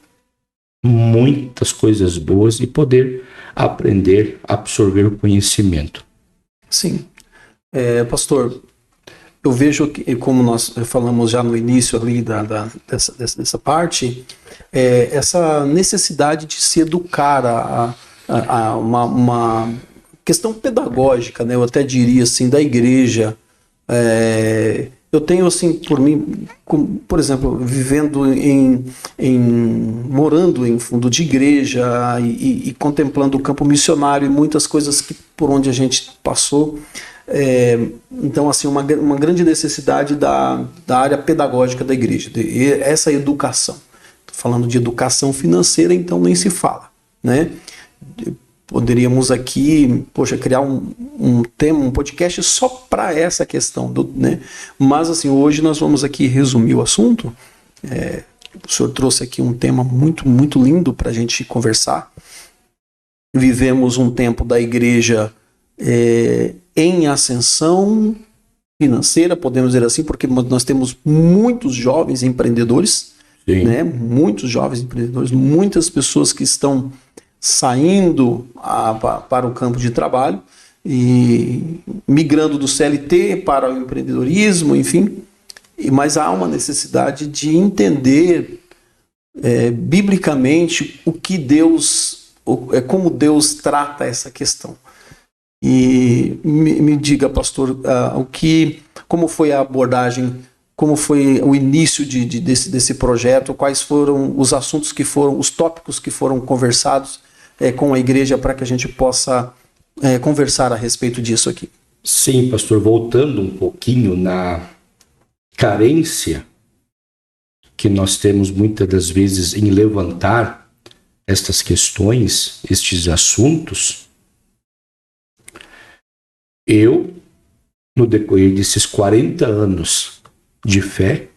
[SPEAKER 2] muitas coisas boas e poder aprender, absorver o conhecimento.
[SPEAKER 1] Sim. Pastor, eu vejo que, como nós falamos já no início ali dessa parte, essa necessidade de se educar a uma questão pedagógica, né? Eu até diria assim, da igreja. Eu tenho assim, por mim, por exemplo, vivendo morando em fundo de igreja e contemplando o campo missionário e muitas coisas por onde a gente passou. Então, assim, uma grande necessidade da área pedagógica da igreja, essa educação. Estou falando de educação financeira, então nem se fala, né? Poderíamos aqui, criar um tema, um podcast só para essa questão, né? Mas, assim, hoje nós vamos aqui resumir o assunto. O senhor trouxe aqui um tema muito, muito lindo para a gente conversar. Vivemos um tempo da igreja em ascensão financeira, podemos dizer assim, porque nós temos muitos jovens empreendedores, né? Muitos jovens empreendedores, muitas pessoas que estão saindo para o campo de trabalho e migrando do CLT para o empreendedorismo, enfim. Mas há uma necessidade de entender biblicamente como Deus trata essa questão. E me diga, pastor, como foi a abordagem, como foi o início desse projeto, quais foram os assuntos os tópicos que foram conversados com a igreja para que a gente possa conversar a respeito disso aqui.
[SPEAKER 2] Sim, pastor, voltando um pouquinho na carência que nós temos muitas das vezes em levantar estas questões, estes assuntos, eu, no decorrer desses 40 anos de fé,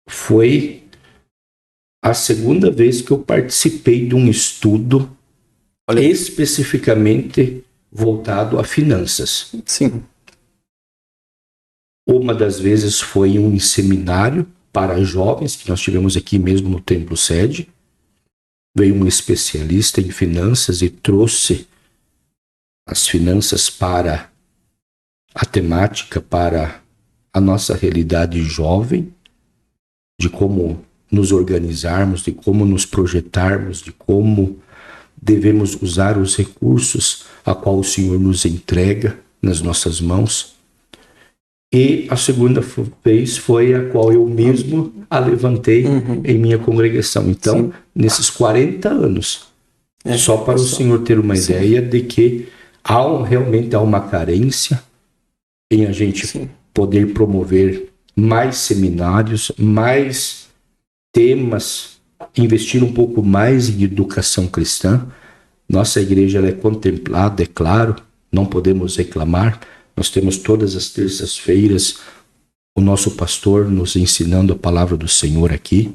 [SPEAKER 2] foi a segunda vez que eu participei de um estudo especificamente voltado a finanças.
[SPEAKER 1] Sim.
[SPEAKER 2] Uma das vezes foi um seminário para jovens, que nós tivemos aqui mesmo no Templo Sede. Veio um especialista em finanças e trouxe as finanças para a temática, para a nossa realidade jovem, de como nos organizarmos, de como nos projetarmos, de como devemos usar os recursos a qual o Senhor nos entrega nas nossas mãos. E a segunda vez foi a qual eu mesmo a levantei em minha congregação. Então, nesses 40 anos, só para o Senhor ter uma ideia de que realmente há uma carência em a gente poder promover mais seminários, mais temas, investir um pouco mais em educação cristã. Nossa igreja ela é contemplada, é claro, não podemos reclamar. Nós temos todas as terças-feiras o nosso pastor nos ensinando a palavra do Senhor aqui.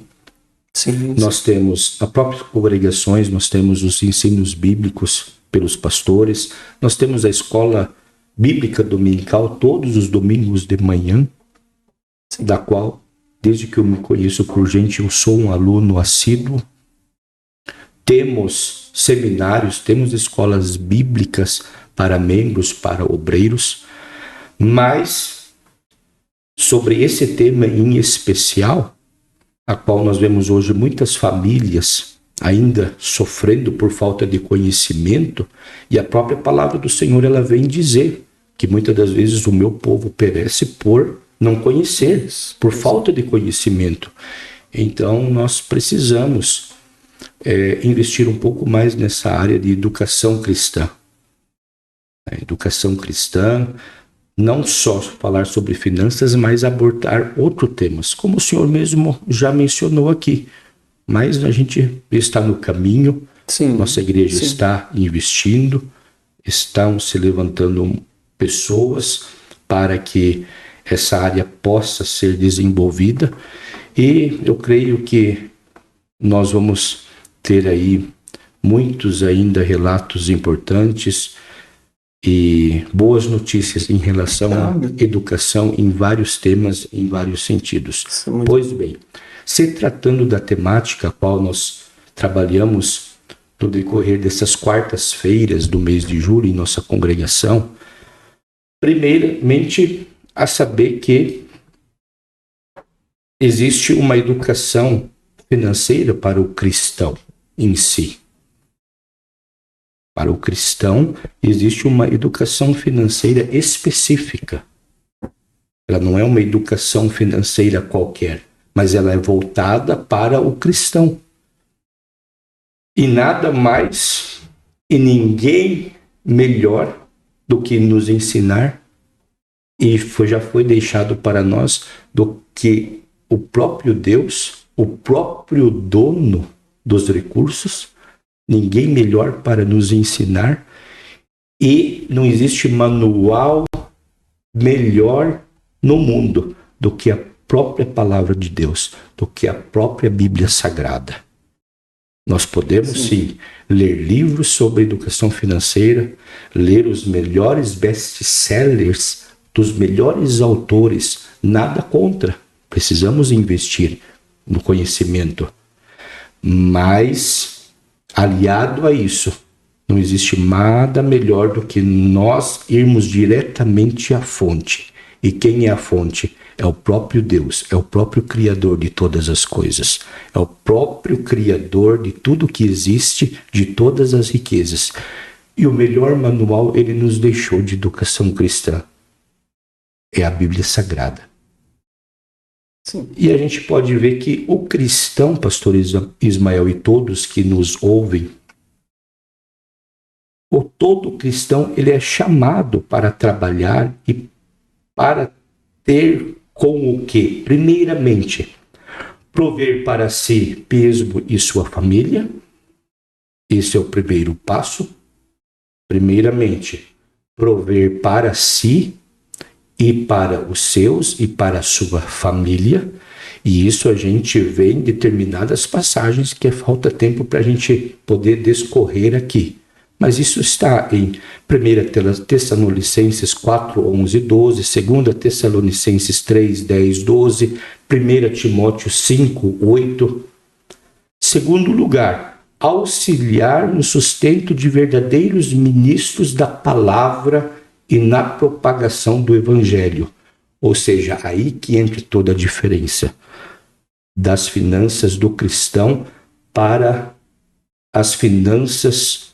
[SPEAKER 2] Sim. Nós temos as próprias congregações, nós temos os ensinos bíblicos pelos pastores, nós temos a escola bíblica dominical todos os domingos de manhã, da qual, desde que eu me conheço por gente, eu sou um aluno assíduo. Temos seminários, temos escolas bíblicas para membros, para obreiros, mas sobre esse tema em especial, a qual nós vemos hoje muitas famílias ainda sofrendo por falta de conhecimento, e a própria palavra do Senhor ela vem dizer que muitas das vezes o meu povo perece por não conhecer, por falta de conhecimento. Então nós precisamos investir um pouco mais nessa área de educação cristã. A educação cristã, não só falar sobre finanças, mas abordar outros temas, como o senhor mesmo já mencionou aqui. Mas a gente está no caminho, nossa igreja está investindo, estão se levantando pessoas para que essa área possa ser desenvolvida, e eu creio que nós vamos ter aí muitos ainda relatos importantes e boas notícias em relação à educação em vários temas, em vários sentidos. Pois bem, se tratando da temática a qual nós trabalhamos no decorrer dessas quartas-feiras do mês de julho em nossa congregação, primeiramente a saber que existe uma educação financeira para o cristão em si. Para o cristão, existe uma educação financeira específica. Ela não é uma educação financeira qualquer, mas ela é voltada para o cristão. E nada mais e ninguém melhor do que nos ensinar, e já foi deixado para nós, do que o próprio Deus, o próprio dono dos recursos. Ninguém melhor para nos ensinar, e não existe manual melhor no mundo do que a própria palavra de Deus, do que a própria Bíblia Sagrada. Nós podemos sim ler livros sobre educação financeira, ler os melhores best-sellers dos melhores autores, nada contra. Precisamos investir no conhecimento, mas aliado a isso, não existe nada melhor do que nós irmos diretamente à fonte. E quem é a fonte? É o próprio Deus, é o próprio Criador de todas as coisas. É o próprio Criador de tudo que existe, de todas as riquezas. E o melhor manual ele nos deixou de educação cristã. É a Bíblia Sagrada. Sim. E a gente pode ver que o cristão, pastor Ismael, e todos que nos ouvem, todo cristão ele é chamado para trabalhar e para ter com o que? Primeiramente, prover para si mesmo e sua família. Esse é o primeiro passo. Primeiramente, prover para si e para os seus e para a sua família. E isso a gente vê em determinadas passagens que falta tempo para a gente poder discorrer aqui. Mas isso está em 1 Tessalonicenses 4, 11, 12, 2 Tessalonicenses 3, 10, 12, 1 Timóteo 5, 8. Segundo lugar, auxiliar no sustento de verdadeiros ministros da palavra e na propagação do evangelho. Ou seja, aí que entra toda a diferença das finanças do cristão para as finanças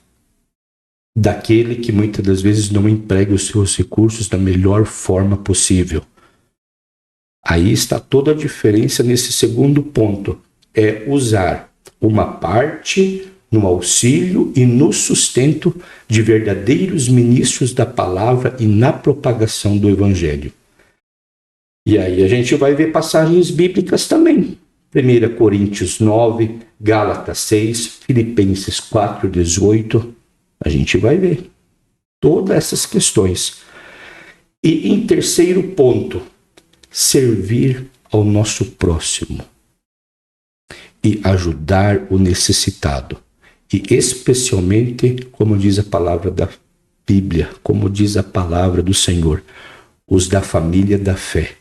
[SPEAKER 2] daquele que muitas das vezes não emprega os seus recursos da melhor forma possível. Aí está toda a diferença nesse segundo ponto. É usar uma parte no auxílio e no sustento de verdadeiros ministros da palavra e na propagação do evangelho. E aí a gente vai ver passagens bíblicas também. 1 Coríntios 9, Gálatas 6, Filipenses 4, 18. A gente vai ver todas essas questões. E em terceiro ponto, servir ao nosso próximo e ajudar o necessitado. E especialmente, como diz a palavra da Bíblia, como diz a palavra do Senhor, os da família da fé,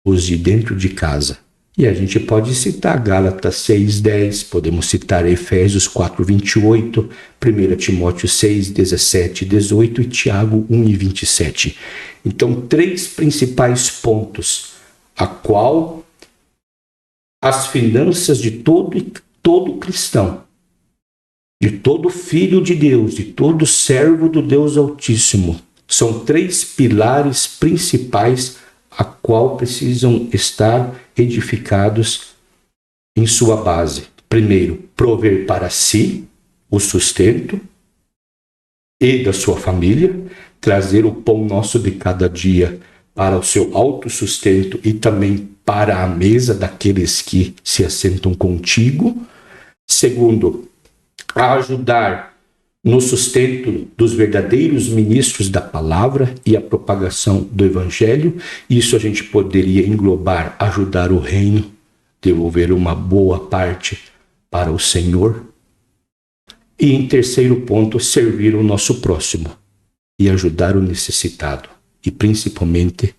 [SPEAKER 2] os de dentro de casa. E a gente pode citar Gálatas 6:10, podemos citar Efésios 4:28, 1 Timóteo 6:17 e 18 e Tiago 1:27. Então, 3 principais pontos a qual as finanças de todo cristão, de todo filho de Deus, de todo servo do Deus Altíssimo, são 3 pilares principais a qual precisam estar edificados em sua base. Primeiro, prover para si o sustento e da sua família, trazer o pão nosso de cada dia para o seu autossustento e também para a mesa daqueles que se assentam contigo. Segundo, ajudar no sustento dos verdadeiros ministros da palavra e a propagação do evangelho. Isso a gente poderia englobar ajudar o reino, devolver uma boa parte para o Senhor. E em terceiro ponto, servir o nosso próximo e ajudar o necessitado, e principalmente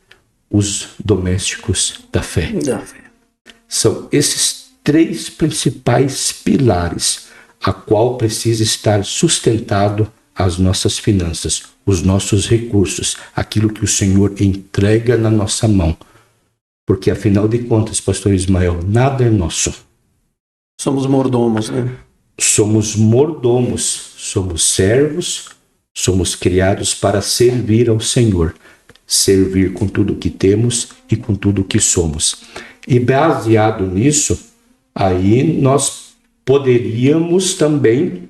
[SPEAKER 2] os domésticos da fé. São esses 3 principais pilares a qual precisa estar sustentado as nossas finanças, os nossos recursos, aquilo que o Senhor entrega na nossa mão. Porque, afinal de contas, pastor Ismael, nada é nosso.
[SPEAKER 1] Somos mordomos, né?
[SPEAKER 2] Somos mordomos, somos servos, somos criados para servir ao Senhor. Servir com tudo que temos e com tudo que somos. E baseado nisso, aí nós poderíamos também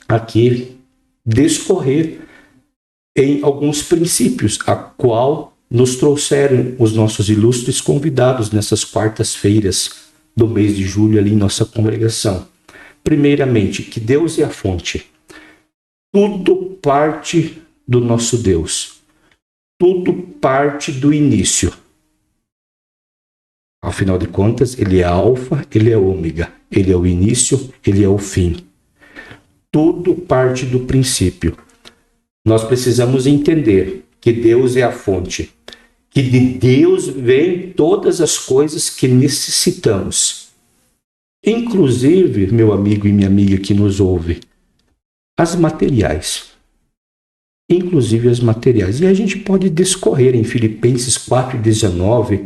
[SPEAKER 2] aqui discorrer em alguns princípios, a qual nos trouxeram os nossos ilustres convidados nessas quartas-feiras do mês de julho ali em nossa congregação. Primeiramente, que Deus é a fonte. Tudo parte do nosso Deus. Tudo parte do início. Afinal de contas, ele é alfa, ele é ômega. Ele é o início, ele é o fim. Tudo parte do princípio. Nós precisamos entender que Deus é a fonte. Que de Deus vêm todas as coisas que necessitamos. Inclusive, meu amigo e minha amiga que nos ouve, as materiais. Inclusive as materiais. E a gente pode discorrer em Filipenses 4:19,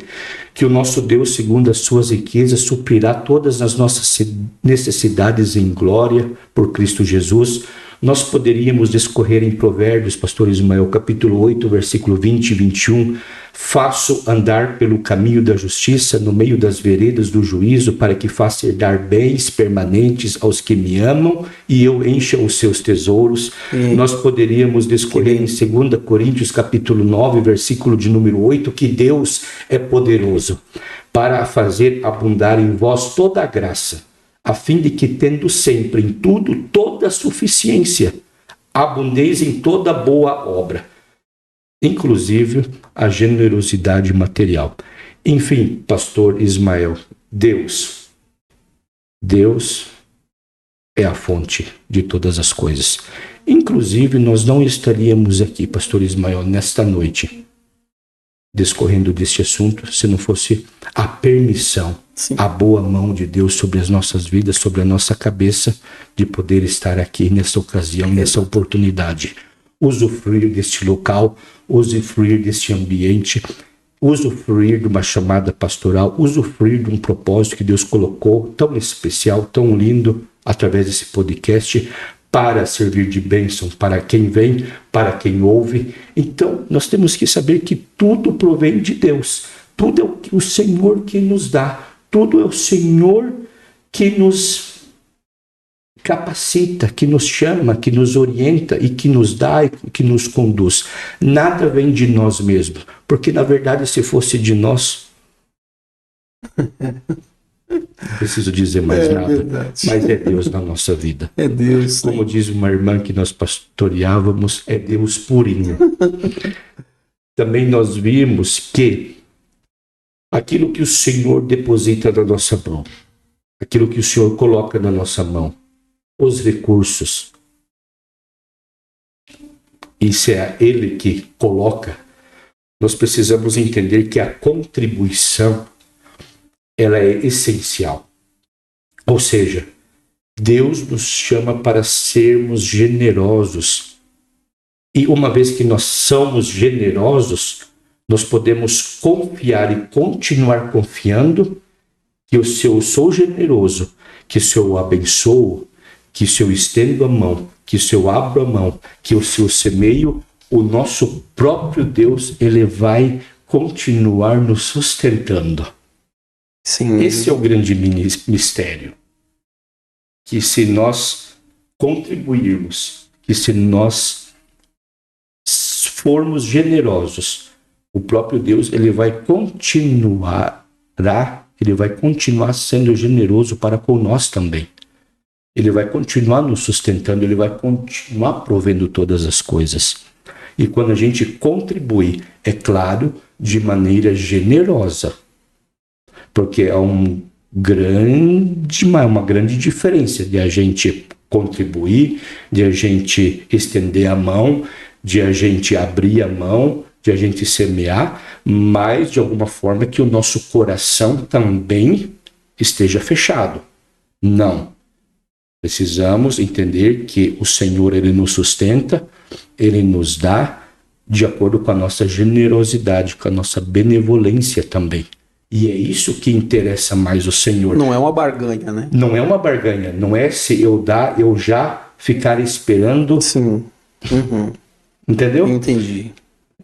[SPEAKER 2] que o nosso Deus, segundo as suas riquezas, suprirá todas as nossas necessidades em glória por Cristo Jesus. Nós poderíamos discorrer em Provérbios, pastor Ismael, capítulo 8, versículo 20 e 21. Faço andar pelo caminho da justiça, no meio das veredas do juízo, para que faça herdar bens permanentes aos que me amam e eu encha os seus tesouros. Nós poderíamos discorrer em 2 Coríntios, capítulo 9, versículo de número 8, que Deus é poderoso para fazer abundar em vós toda a graça, a fim de que, tendo sempre em tudo toda a suficiência, abundeis em toda boa obra, inclusive a generosidade material. Enfim, pastor Ismael, Deus é a fonte de todas as coisas. Inclusive, nós não estaríamos aqui, pastor Ismael, nesta noite, discorrendo deste assunto, se não fosse a permissão,
[SPEAKER 1] Sim.
[SPEAKER 2] a boa mão de Deus sobre as nossas vidas, sobre a nossa cabeça, de poder estar aqui nessa ocasião, nessa oportunidade. Usufruir deste local, usufruir deste ambiente, usufruir de uma chamada pastoral, usufruir de um propósito que Deus colocou tão especial, tão lindo, através desse podcast, para servir de bênção para quem vem, para quem ouve. Então, nós temos que saber que tudo provém de Deus. Tudo é o Senhor que nos dá. Tudo é o Senhor que nos capacita, que nos chama, que nos orienta e que nos dá e que nos conduz. Nada vem de nós mesmos. Porque, na verdade, se fosse de nós... Não preciso dizer mais nada,
[SPEAKER 1] verdade.
[SPEAKER 2] mas é Deus na nossa vida.
[SPEAKER 1] É Deus.
[SPEAKER 2] Como diz uma irmã que nós pastoreávamos, é Deus purinho. Também nós vimos que aquilo que o Senhor deposita na nossa mão, aquilo que o Senhor coloca na nossa mão, os recursos, isso é Ele que coloca, nós precisamos entender que a contribuição ela é essencial. Ou seja, Deus nos chama para sermos generosos. E uma vez que nós somos generosos, nós podemos confiar e continuar confiando que se eu sou generoso, que se eu abençoo, que se eu estendo a mão, que se eu abro a mão, que se eu semeio, o nosso próprio Deus, ele vai continuar nos sustentando.
[SPEAKER 1] Sim.
[SPEAKER 2] Esse é o grande mistério. Que se nós contribuirmos, que se nós formos generosos, o próprio Deus ele vai continuar sendo generoso para com nós também. Ele vai continuar nos sustentando, ele vai continuar provendo todas as coisas. E quando a gente contribui, é claro, de maneira generosa, porque há uma grande diferença de a gente contribuir, de a gente estender a mão, de a gente abrir a mão, de a gente semear, mas de alguma forma que o nosso coração também esteja fechado. Não. Precisamos entender que o Senhor ele nos sustenta, ele nos dá de acordo com a nossa generosidade, com a nossa benevolência também. E é isso que interessa mais o Senhor.
[SPEAKER 1] Não é uma barganha, né?
[SPEAKER 2] Não é uma barganha. Não é se eu dar, eu já ficar esperando.
[SPEAKER 1] Sim. Uhum.
[SPEAKER 2] Entendeu?
[SPEAKER 1] Entendi.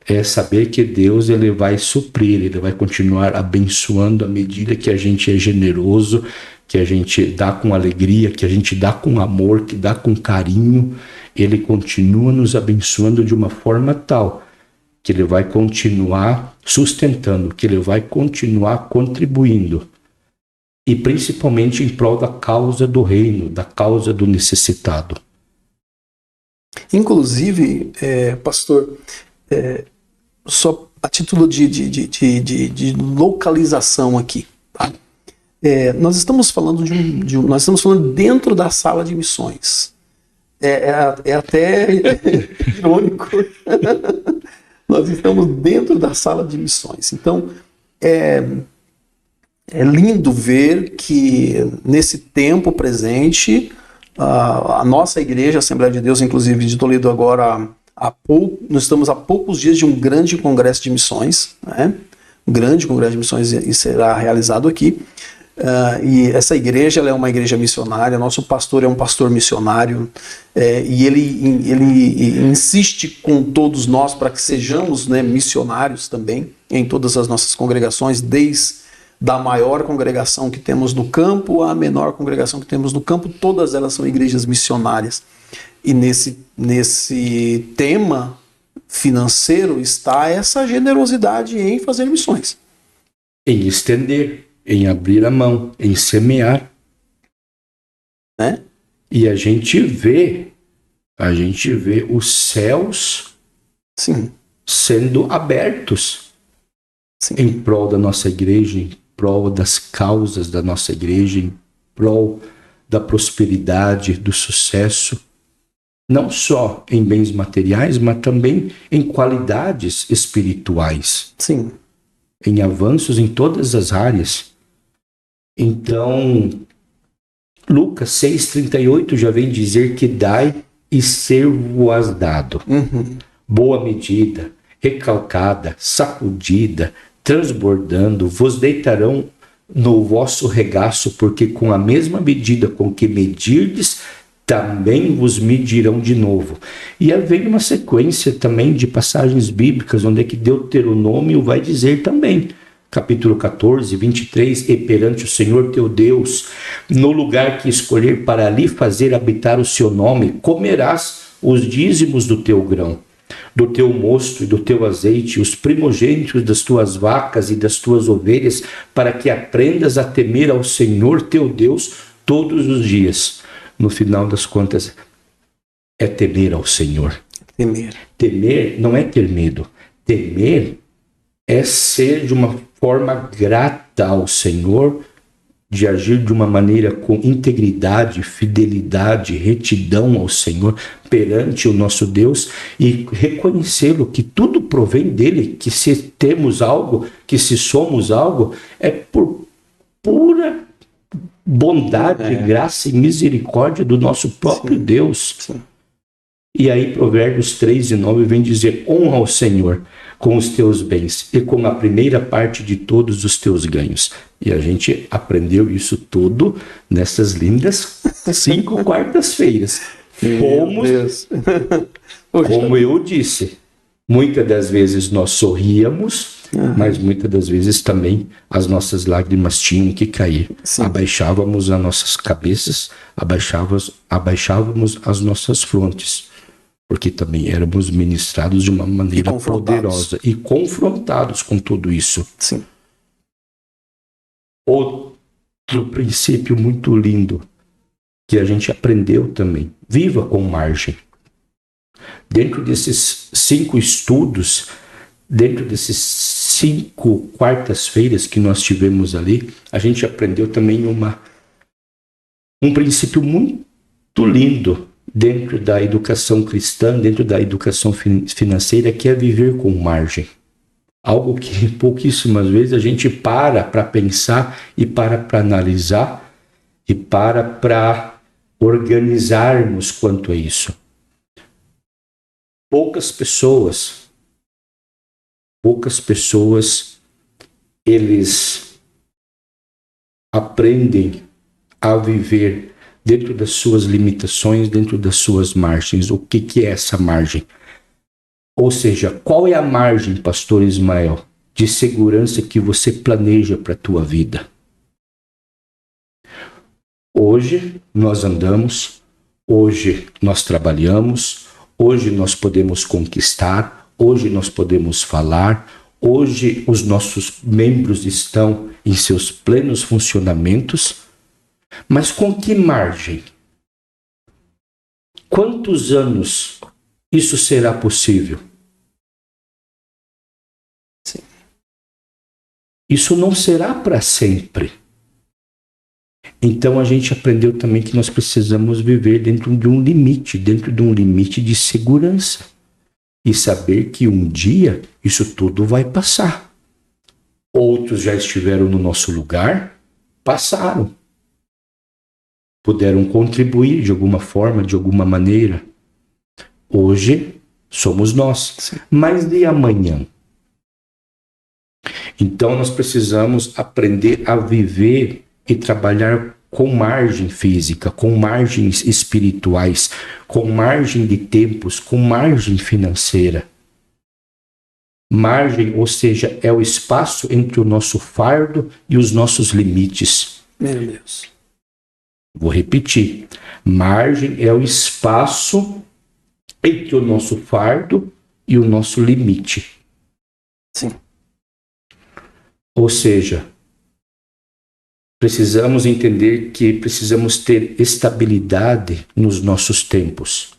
[SPEAKER 2] É saber que Deus ele vai suprir, ele vai continuar abençoando à medida que a gente é generoso, que a gente dá com alegria, que a gente dá com amor, que dá com carinho. Ele continua nos abençoando de uma forma tal que ele vai continuar sustentando, que ele vai continuar contribuindo. E principalmente em prol da causa do reino, da causa do necessitado.
[SPEAKER 1] Inclusive, pastor, só a título de localização aqui, tá? Nós estamos falando nós estamos falando dentro da sala de missões. É até irônico. Nós estamos dentro da sala de missões. Então, é lindo ver que nesse tempo presente, a nossa igreja, a Assembleia de Deus, inclusive de Toledo agora, nós estamos a poucos dias de um grande congresso de missões, né? Um grande congresso de missões será realizado aqui. E essa igreja ela é uma igreja missionária, nosso pastor é um pastor missionário, e ele insiste com todos nós para que sejamos, né, missionários também em todas as nossas congregações, desde da maior congregação que temos no campo à menor congregação que temos no campo, todas elas são igrejas missionárias. E nesse tema financeiro está essa generosidade em fazer missões.
[SPEAKER 2] Em estender, em abrir a mão, em semear.
[SPEAKER 1] Né?
[SPEAKER 2] E a gente vê os céus
[SPEAKER 1] Sim.
[SPEAKER 2] sendo abertos.
[SPEAKER 1] Sim.
[SPEAKER 2] em prol da nossa igreja, em prol das causas da nossa igreja, em prol da prosperidade, do sucesso, não só em bens materiais, mas também em qualidades espirituais,
[SPEAKER 1] Sim.
[SPEAKER 2] em avanços em todas as áreas. Então, Lucas 6,38 já vem dizer que dai e ser-vos dado. Boa medida, recalcada, sacudida, transbordando, vos deitarão no vosso regaço, porque com a mesma medida com que medirdes, também vos medirão de novo. E aí vem uma sequência também de passagens bíblicas, onde é que Deuteronômio vai dizer também, capítulo 14, 23, e perante o Senhor teu Deus, no lugar que escolher para ali fazer habitar o seu nome, comerás os dízimos do teu grão, do teu mosto e do teu azeite, os primogênitos das tuas vacas e das tuas ovelhas, para que aprendas a temer ao Senhor teu Deus todos os dias. No final das contas, é temer ao Senhor.
[SPEAKER 1] Temer.
[SPEAKER 2] Temer não é ter medo. Temer é ser de uma forma grata ao Senhor, de agir de uma maneira com integridade, fidelidade, retidão ao Senhor perante o nosso Deus e reconhecê-lo que tudo provém dele, que se temos algo, que se somos algo, é por pura bondade, graça e misericórdia do nosso próprio Deus.
[SPEAKER 1] Sim.
[SPEAKER 2] E aí Provérbios 3:9 vem dizer: honra ao Senhor com os teus bens e com a primeira parte de todos os teus ganhos. E a gente aprendeu isso tudo nessas lindas 5 quartas-feiras. Fomos, como eu disse, muitas das vezes nós sorríamos, mas muitas das vezes também as nossas lágrimas tinham que cair.
[SPEAKER 1] Sim.
[SPEAKER 2] Abaixávamos as nossas cabeças, abaixávamos as nossas frontes, porque também éramos ministrados de uma maneira poderosa e confrontados com tudo isso.
[SPEAKER 1] Sim.
[SPEAKER 2] Outro princípio muito lindo que a gente aprendeu também: viva com margem. Dentro desses 5 estudos, dentro desses 5 quartas-feiras que nós tivemos ali, a gente aprendeu também um princípio muito lindo dentro da educação cristã, dentro da educação financeira, que é viver com margem. Algo que pouquíssimas vezes a gente para pensar e para analisar e para organizarmos quanto a isso. Poucas pessoas, eles aprendem a viver dentro das suas limitações, dentro das suas margens. O que é essa margem? Ou seja, qual é a margem, pastor Ismael, de segurança que você planeja para a tua vida? Hoje nós andamos, hoje nós trabalhamos, hoje nós podemos conquistar, hoje nós podemos falar, hoje os nossos membros estão em seus plenos funcionamentos, mas com que margem? Quantos anos isso será possível?
[SPEAKER 1] Sim.
[SPEAKER 2] Isso não será para sempre. Então a gente aprendeu também que nós precisamos viver dentro de um limite de segurança. E saber que um dia isso tudo vai passar. Outros já estiveram no nosso lugar, passaram. Puderam contribuir de alguma forma, de alguma maneira. Hoje somos nós.
[SPEAKER 1] Sim.
[SPEAKER 2] Mas de amanhã? Então nós precisamos aprender a viver e trabalhar com margem física, com margens espirituais, com margem de tempos, com margem financeira. Margem, ou seja, é o espaço entre o nosso fardo e os nossos limites.
[SPEAKER 1] Meu Deus.
[SPEAKER 2] Vou repetir. Margem é o espaço entre o nosso fardo e o nosso limite.
[SPEAKER 1] Sim.
[SPEAKER 2] Ou seja, precisamos entender que precisamos ter estabilidade nos nossos tempos.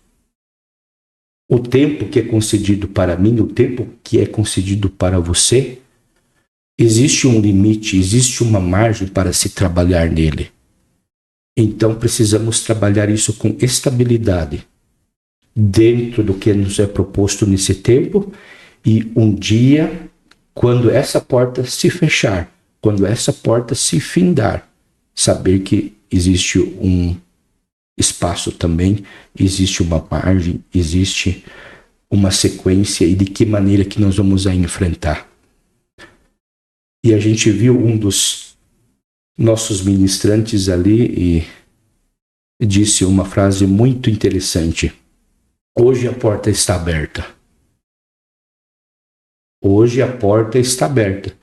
[SPEAKER 2] O tempo que é concedido para mim, o tempo que é concedido para você, existe um limite, existe uma margem para se trabalhar nele. Então precisamos trabalhar isso com estabilidade, dentro do que nos é proposto nesse tempo, e um dia, quando essa porta se fechar, quando essa porta se findar, saber que existe um espaço também, existe uma margem, existe uma sequência e de que maneira que nós vamos a enfrentar. E a gente viu um dos nossos ministrantes ali e disse uma frase muito interessante. Hoje a porta está aberta. Hoje a porta está aberta.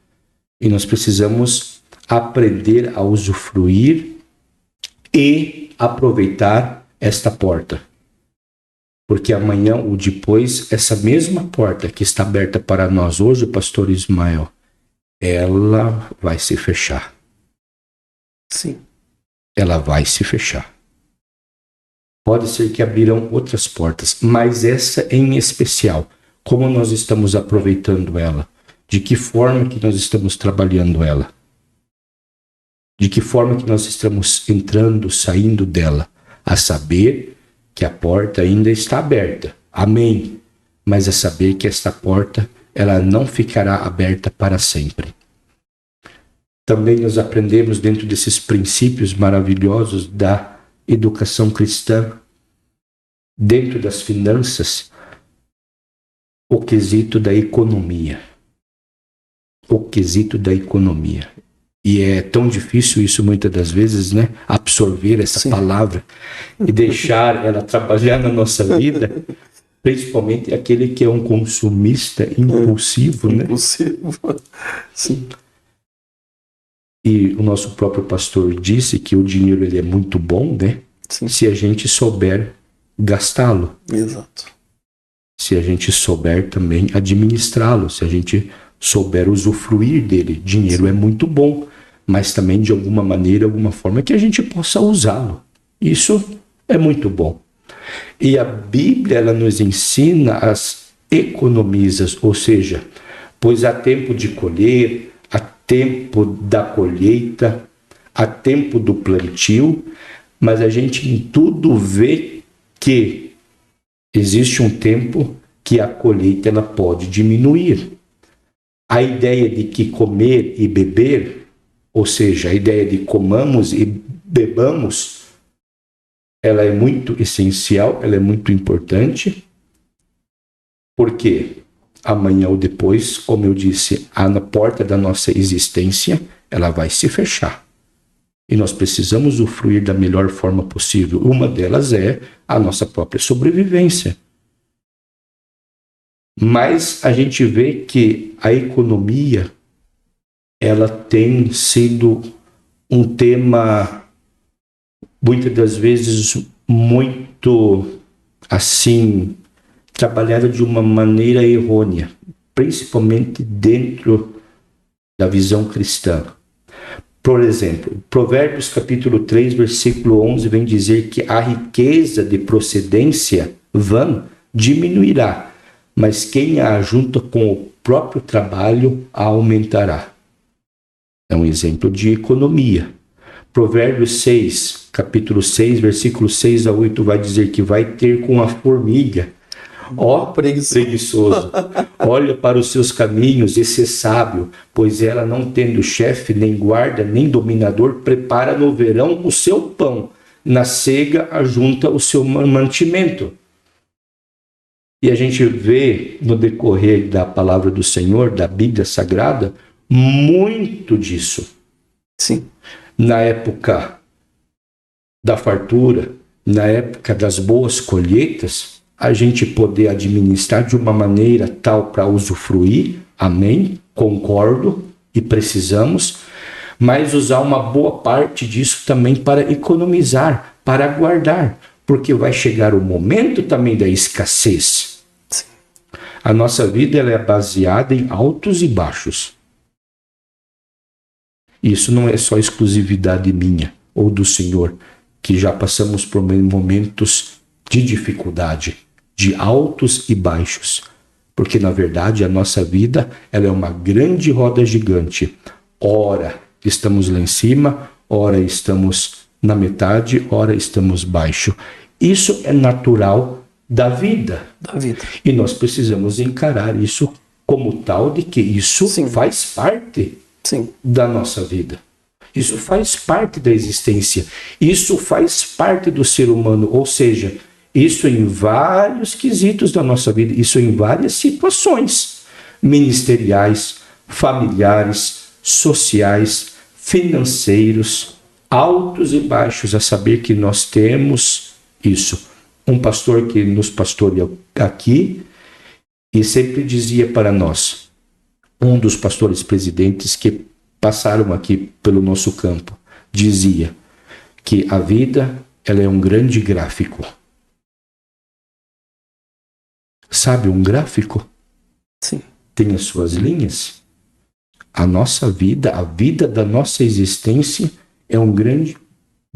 [SPEAKER 2] E nós precisamos aprender a usufruir e aproveitar esta porta. Porque amanhã ou depois, essa mesma porta que está aberta para nós hoje, pastor Ismael, ela vai se fechar.
[SPEAKER 1] Sim.
[SPEAKER 2] Ela vai se fechar. Pode ser que abrirão outras portas, mas essa em especial, como nós estamos aproveitando ela? De que forma que nós estamos trabalhando ela? De que forma que nós estamos entrando, saindo dela? A saber que a porta ainda está aberta. Amém. Mas a saber que esta porta, ela não ficará aberta para sempre. Também nós aprendemos dentro desses princípios maravilhosos da educação cristã, dentro das finanças, o quesito da economia. O quesito da economia. E é tão difícil isso muitas das vezes, né? Absorver essa
[SPEAKER 1] Sim.
[SPEAKER 2] palavra e deixar ela trabalhar na nossa vida, principalmente aquele que é um consumista impulsivo, né?
[SPEAKER 1] Impulsivo. Sim.
[SPEAKER 2] E o nosso próprio pastor disse que o dinheiro ele é muito bom, né?
[SPEAKER 1] Sim.
[SPEAKER 2] Se a gente souber gastá-lo.
[SPEAKER 1] Exato.
[SPEAKER 2] Se a gente souber também administrá-lo, se a gente souber usufruir dele. Dinheiro é muito bom, mas também de alguma maneira, alguma forma que a gente possa usá-lo. Isso é muito bom. E a Bíblia, ela nos ensina as economizas, ou seja, pois há tempo de colher, há tempo da colheita, há tempo do plantio, mas a gente em tudo vê que existe um tempo que a colheita ela pode diminuir. A ideia de que comer e beber, ou seja, a ideia de comamos e bebamos, ela é muito essencial, ela é muito importante, porque amanhã ou depois, como eu disse, na porta da nossa existência, ela vai se fechar. E nós precisamos usufruir da melhor forma possível. Uma delas é a nossa própria sobrevivência. Mas a gente vê que a economia, ela tem sido um tema, muitas das vezes, muito, assim, trabalhado de uma maneira errônea, principalmente dentro da visão cristã. Por exemplo, Provérbios capítulo 3, versículo 11, vem dizer que a riqueza de procedência vã diminuirá, mas quem a ajunta com o próprio trabalho a aumentará. É um exemplo de economia. Provérbios 6, capítulo 6, versículo 6 a 8, vai dizer que vai ter com a formiga. Ó preguiçoso, olha para os seus caminhos e ser sábio, pois ela, não tendo chefe, nem guarda, nem dominador, prepara no verão o seu pão, na cega ajunta o seu mantimento. E a gente vê no decorrer da palavra do Senhor, da Bíblia Sagrada, muito disso.
[SPEAKER 1] Sim.
[SPEAKER 2] Na época da fartura, na época das boas colheitas, a gente poder administrar de uma maneira tal para usufruir, amém, concordo e precisamos, mas usar uma boa parte disso também para economizar, para guardar, porque vai chegar o momento também da escassez.
[SPEAKER 1] Sim.
[SPEAKER 2] A nossa vida ela é baseada em altos e baixos. Isso não é só exclusividade minha ou do Senhor, que já passamos por momentos de dificuldade, de altos e baixos. Porque, na verdade, a nossa vida ela é uma grande roda gigante. Ora estamos lá em cima, ora estamos na metade, ora estamos baixo. Isso é natural da vida. E nós precisamos encarar isso como tal, de que isso faz parte da nossa vida. Isso faz parte da existência. Isso faz parte do ser humano. Ou seja, isso em vários quesitos da nossa vida. Isso em várias situações ministeriais, familiares, sociais, financeiros, altos e baixos, a saber que nós temos isso. Um pastor que nos pastoreou aqui e sempre dizia para nós, um dos pastores presidentes que passaram aqui pelo nosso campo, dizia que a vida ela é um grande gráfico. Sabe um gráfico?
[SPEAKER 1] Sim.
[SPEAKER 2] Tem as suas linhas. A nossa vida, a vida da nossa existência é um grande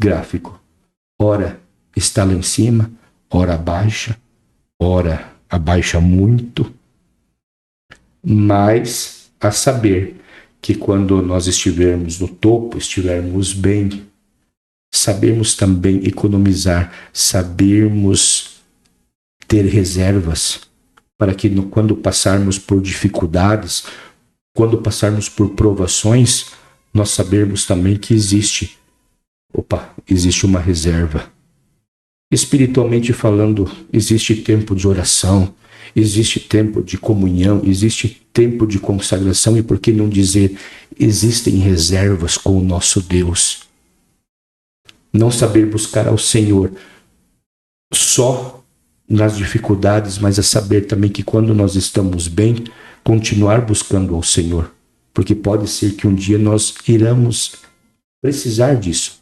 [SPEAKER 2] gráfico. Ora está lá em cima, ora abaixa muito. Mas a saber que quando nós estivermos no topo, estivermos bem, sabermos também economizar, sabermos ter reservas para que quando passarmos por dificuldades, quando passarmos por provações, nós sabermos também que existe uma reserva. Espiritualmente falando, existe tempo de oração, existe tempo de comunhão, existe tempo de consagração e, por que não dizer, existem reservas com o nosso Deus. Não saber buscar ao Senhor só nas dificuldades, mas a saber também que quando nós estamos bem, continuar buscando ao Senhor, porque pode ser que um dia nós iramos precisar disso.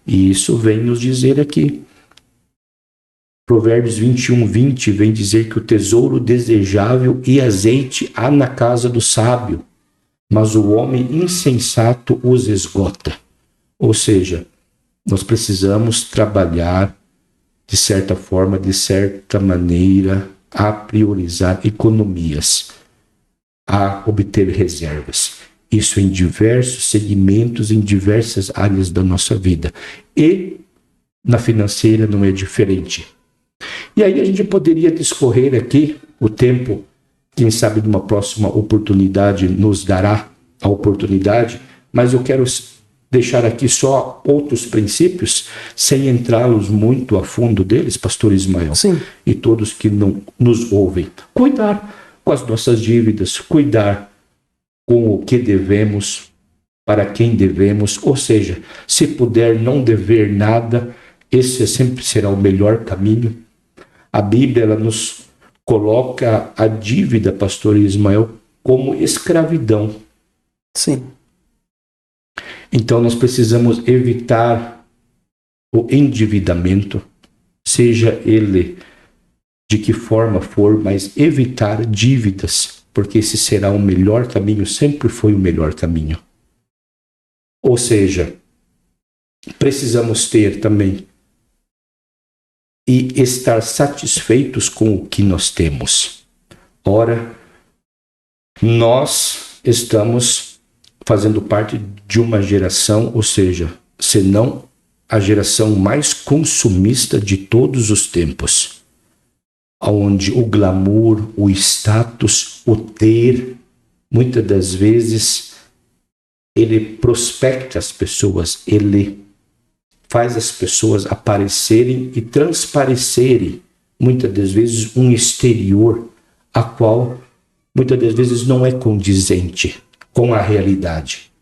[SPEAKER 2] E isso vem nos dizer aqui. Provérbios 21:20 vem dizer que o tesouro desejável e azeite há na casa do sábio, mas o homem insensato os esgota. Ou seja, nós precisamos trabalhar de certa forma, de certa maneira, a priorizar economias, a obter reservas. Isso em diversos segmentos, em diversas áreas da nossa vida. E na financeira não é diferente. E aí a gente poderia discorrer aqui, o tempo, quem sabe numa próxima oportunidade nos dará a oportunidade, mas eu quero deixar aqui só outros princípios, sem entrá-los muito a fundo deles, pastor Ismael.
[SPEAKER 1] Sim.
[SPEAKER 2] E todos que não nos ouvem. Cuidar com as nossas dívidas, cuidar com o que devemos, para quem devemos, ou seja, se puder não dever nada, esse sempre será o melhor caminho. A Bíblia ela nos coloca a dívida, pastor Ismael, como escravidão.
[SPEAKER 1] Sim.
[SPEAKER 2] Então nós precisamos evitar o endividamento, seja ele de que forma for, mas evitar dívidas, porque esse será o melhor caminho, sempre foi o melhor caminho. Ou seja, precisamos ter também e estar satisfeitos com o que nós temos. Ora, nós estamos fazendo parte de uma geração, ou seja, senão a geração mais consumista de todos os tempos, onde o glamour, o status, o ter, muitas das vezes, ele prospecta as pessoas, ele faz as pessoas aparecerem e transparecerem, muitas das vezes, um exterior, a qual, muitas das vezes, não é condizente com a realidade.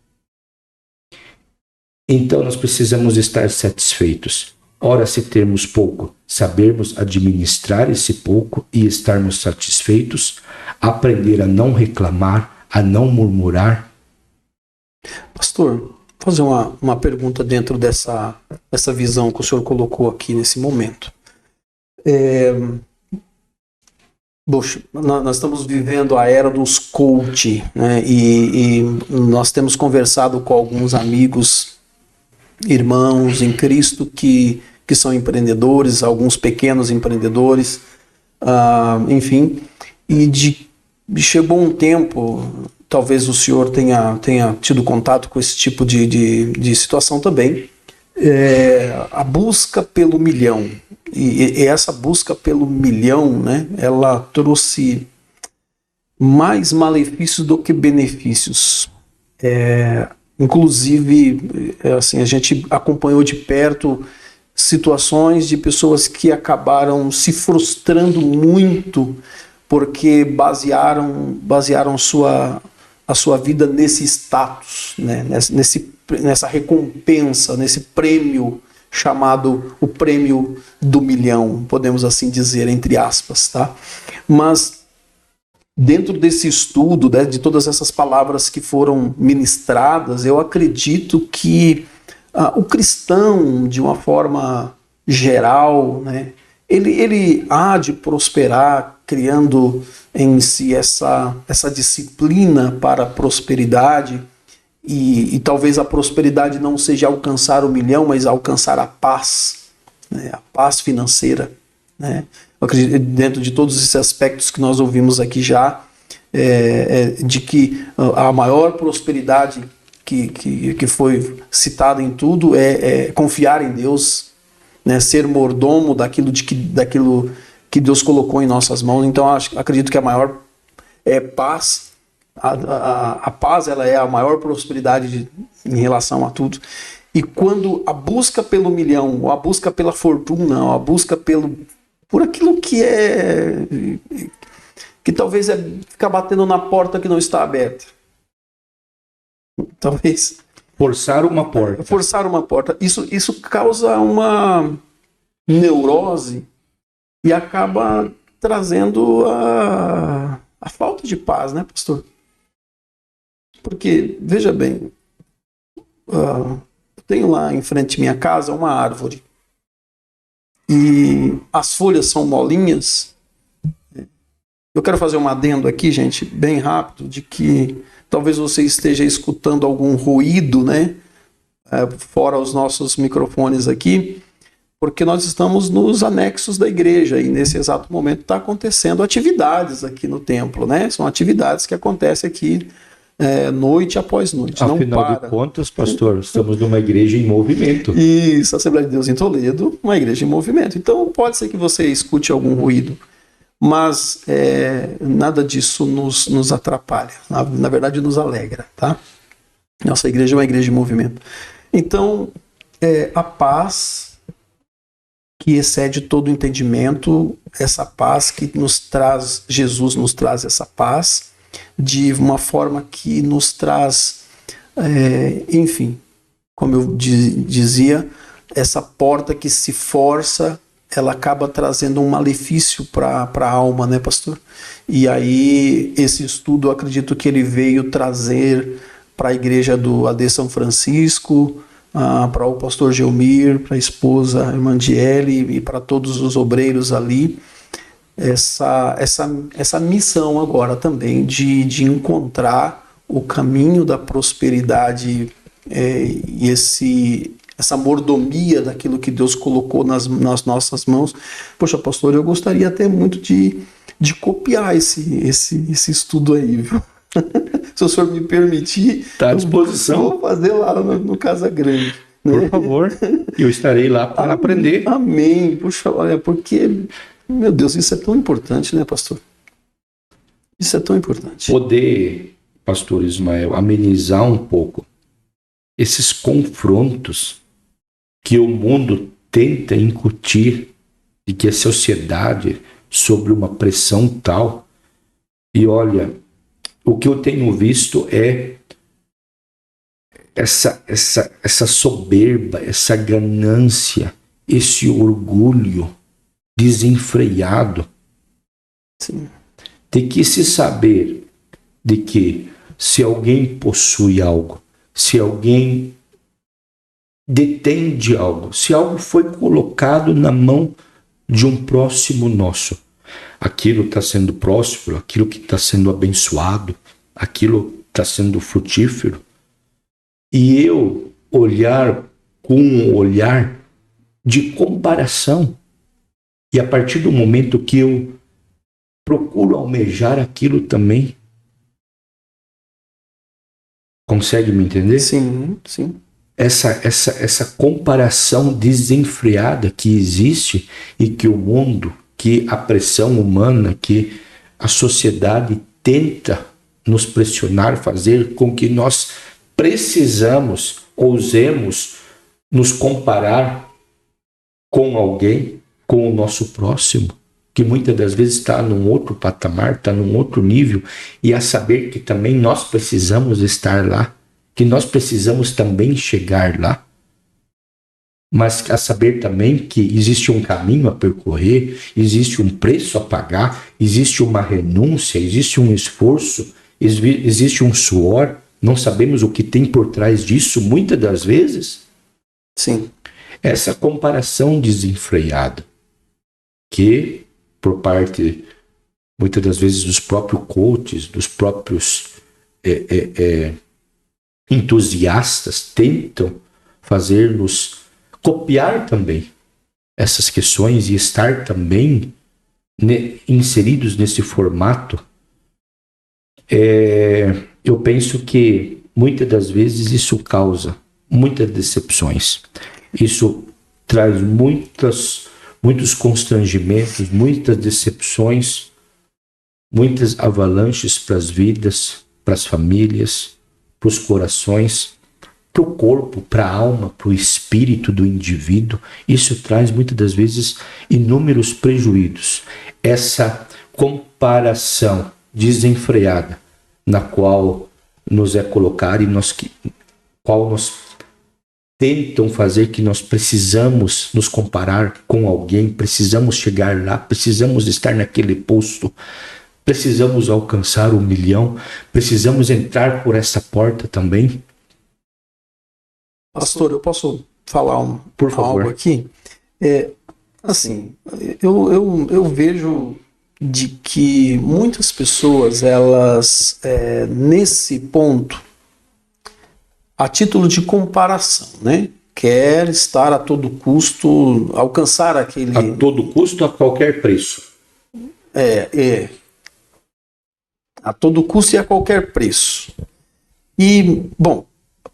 [SPEAKER 2] Então nós precisamos estar satisfeitos. Ora, se termos pouco, sabermos administrar esse pouco e estarmos satisfeitos, aprender a não reclamar, a não murmurar.
[SPEAKER 1] Pastor, vou fazer uma pergunta dentro dessa visão que o senhor colocou aqui nesse momento. Poxa, nós estamos vivendo a era dos coach, né? E nós temos conversado com alguns amigos, irmãos em Cristo que são empreendedores, alguns pequenos empreendedores, enfim, e de chegou um tempo, talvez o senhor tenha tido contato com esse tipo de situação também, a busca pelo milhão. E essa busca pelo milhão, né, ela trouxe mais malefícios do que benefícios. Inclusive, assim, a gente acompanhou de perto situações de pessoas que acabaram se frustrando muito porque basearam a sua vida nesse status, né? Nessa recompensa, nesse prêmio chamado o prêmio do milhão, podemos assim dizer, entre aspas, tá? Mas dentro desse estudo, né, de todas essas palavras que foram ministradas, eu acredito que o cristão, de uma forma geral, né, ele há de prosperar criando em si essa disciplina para a prosperidade, e talvez a prosperidade não seja alcançar o milhão, mas alcançar a paz, né, a paz financeira, né? Eu acredito, dentro de todos esses aspectos que nós ouvimos aqui já, de que a maior prosperidade que foi citada em tudo é confiar em Deus, né, ser mordomo daquilo que Deus colocou em nossas mãos. Então acredito que a maior paz, a paz, ela é a maior prosperidade em relação a tudo. E quando a busca pelo milhão, ou a busca pela fortuna, ou a busca por aquilo que talvez ficar batendo na porta que não está aberta. Talvez
[SPEAKER 2] forçar uma porta.
[SPEAKER 1] Forçar uma porta. Isso causa uma neurose e acaba trazendo a falta de paz, né, pastor? Porque, veja bem, eu tenho lá em frente à minha casa uma árvore e as folhas são molinhas. Eu quero fazer um adendo aqui, gente, bem rápido, de que talvez você esteja escutando algum ruído, né? Fora os nossos microfones aqui, porque nós estamos nos anexos da igreja e nesse exato momento está acontecendo atividades aqui no templo, né? São atividades que acontecem aqui noite após noite.
[SPEAKER 2] Afinal de contas, pastor, estamos numa igreja em movimento.
[SPEAKER 1] Isso, Assembleia de Deus em Toledo, uma igreja em movimento. Então pode ser que você escute algum ruído, mas nada disso nos atrapalha. Na verdade, nos alegra, tá? Nossa igreja é uma igreja em movimento. Então, a paz que excede todo entendimento, essa paz que nos traz, Jesus nos traz essa paz, de uma forma que nos traz, enfim, como eu dizia, essa porta que se força, ela acaba trazendo um malefício para a alma, né, pastor? E aí, esse estudo, eu acredito que ele veio trazer para a igreja do AD São Francisco, para o pastor Gelmir, para a esposa Irmandiele e para todos os obreiros ali, essa missão agora também de encontrar o caminho da prosperidade e essa mordomia daquilo que Deus colocou nas nossas mãos. Poxa, pastor, eu gostaria até muito de copiar esse estudo aí, viu? Se o senhor me permitir,
[SPEAKER 2] está à disposição.
[SPEAKER 1] Eu vou fazer lá no Casa Grande. Né?
[SPEAKER 2] Por favor, eu estarei lá para aprender.
[SPEAKER 1] Amém. Puxa, olha, porque, meu Deus, isso é tão importante, né, pastor? Isso é tão importante.
[SPEAKER 2] Poder, pastor Ismael, amenizar um pouco esses confrontos que o mundo tenta incutir e que a sociedade, sob uma pressão tal, e olha, o que eu tenho visto é essa soberba, essa ganância, esse orgulho desenfreado.
[SPEAKER 1] Sim.
[SPEAKER 2] Tem que se saber de que se alguém possui algo, se alguém detém de algo, se algo foi colocado na mão de um próximo nosso, aquilo está sendo próspero, aquilo que está sendo abençoado, aquilo está sendo frutífero, e eu olhar com um olhar de comparação, e a partir do momento que eu procuro almejar aquilo também. Consegue me entender?
[SPEAKER 1] Sim, sim.
[SPEAKER 2] Essa comparação desenfreada que existe e que o mundo, que a pressão humana, que a sociedade tenta nos pressionar, fazer com que nós ousemos nos comparar com alguém, com o nosso próximo, que muitas das vezes está num outro patamar, está num outro nível, e a saber que também nós precisamos estar lá, que nós precisamos também chegar lá, mas a saber também que existe um caminho a percorrer, existe um preço a pagar, existe uma renúncia, existe um esforço, existe um suor, não sabemos o que tem por trás disso, muitas das vezes.
[SPEAKER 1] Sim.
[SPEAKER 2] Essa comparação desenfreada, que por parte, muitas das vezes, dos próprios coaches, dos próprios entusiastas, tentam fazer-nos copiar também essas questões e estar também inseridos nesse formato. Eu penso que muitas das vezes isso causa muitas decepções. Isso traz muitos constrangimentos, muitas decepções, muitas avalanches para as vidas, para as famílias, para os corações, para o corpo, para a alma, para o espírito do indivíduo. Isso traz muitas das vezes inúmeros prejuízos. Essa comparação desenfreada na qual nos é colocada e qual nos tentam fazer que nós precisamos nos comparar com alguém, precisamos chegar lá, precisamos estar naquele posto, precisamos alcançar 1 milhão, precisamos entrar por essa porta também.
[SPEAKER 1] Pastor, eu posso falar
[SPEAKER 2] por favor,
[SPEAKER 1] algo aqui? Assim, eu vejo de que muitas pessoas, elas, nesse ponto, a título de comparação, né? Quer estar a todo custo, alcançar aquele...
[SPEAKER 2] A todo custo, a qualquer preço.
[SPEAKER 1] A todo custo e a qualquer preço. E, bom,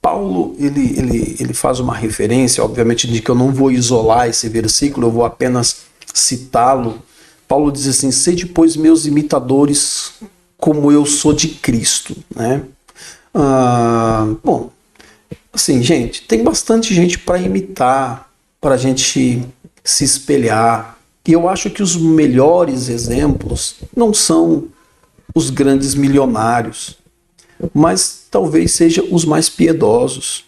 [SPEAKER 1] Paulo, ele faz uma referência, obviamente, de que eu não vou isolar esse versículo, eu vou apenas citá-lo. Paulo diz assim: sede, pois, meus imitadores, como eu sou de Cristo, né? Bom, assim, gente, tem bastante gente para imitar, para a gente se espelhar. E eu acho que os melhores exemplos não são os grandes milionários, mas talvez sejam os mais piedosos,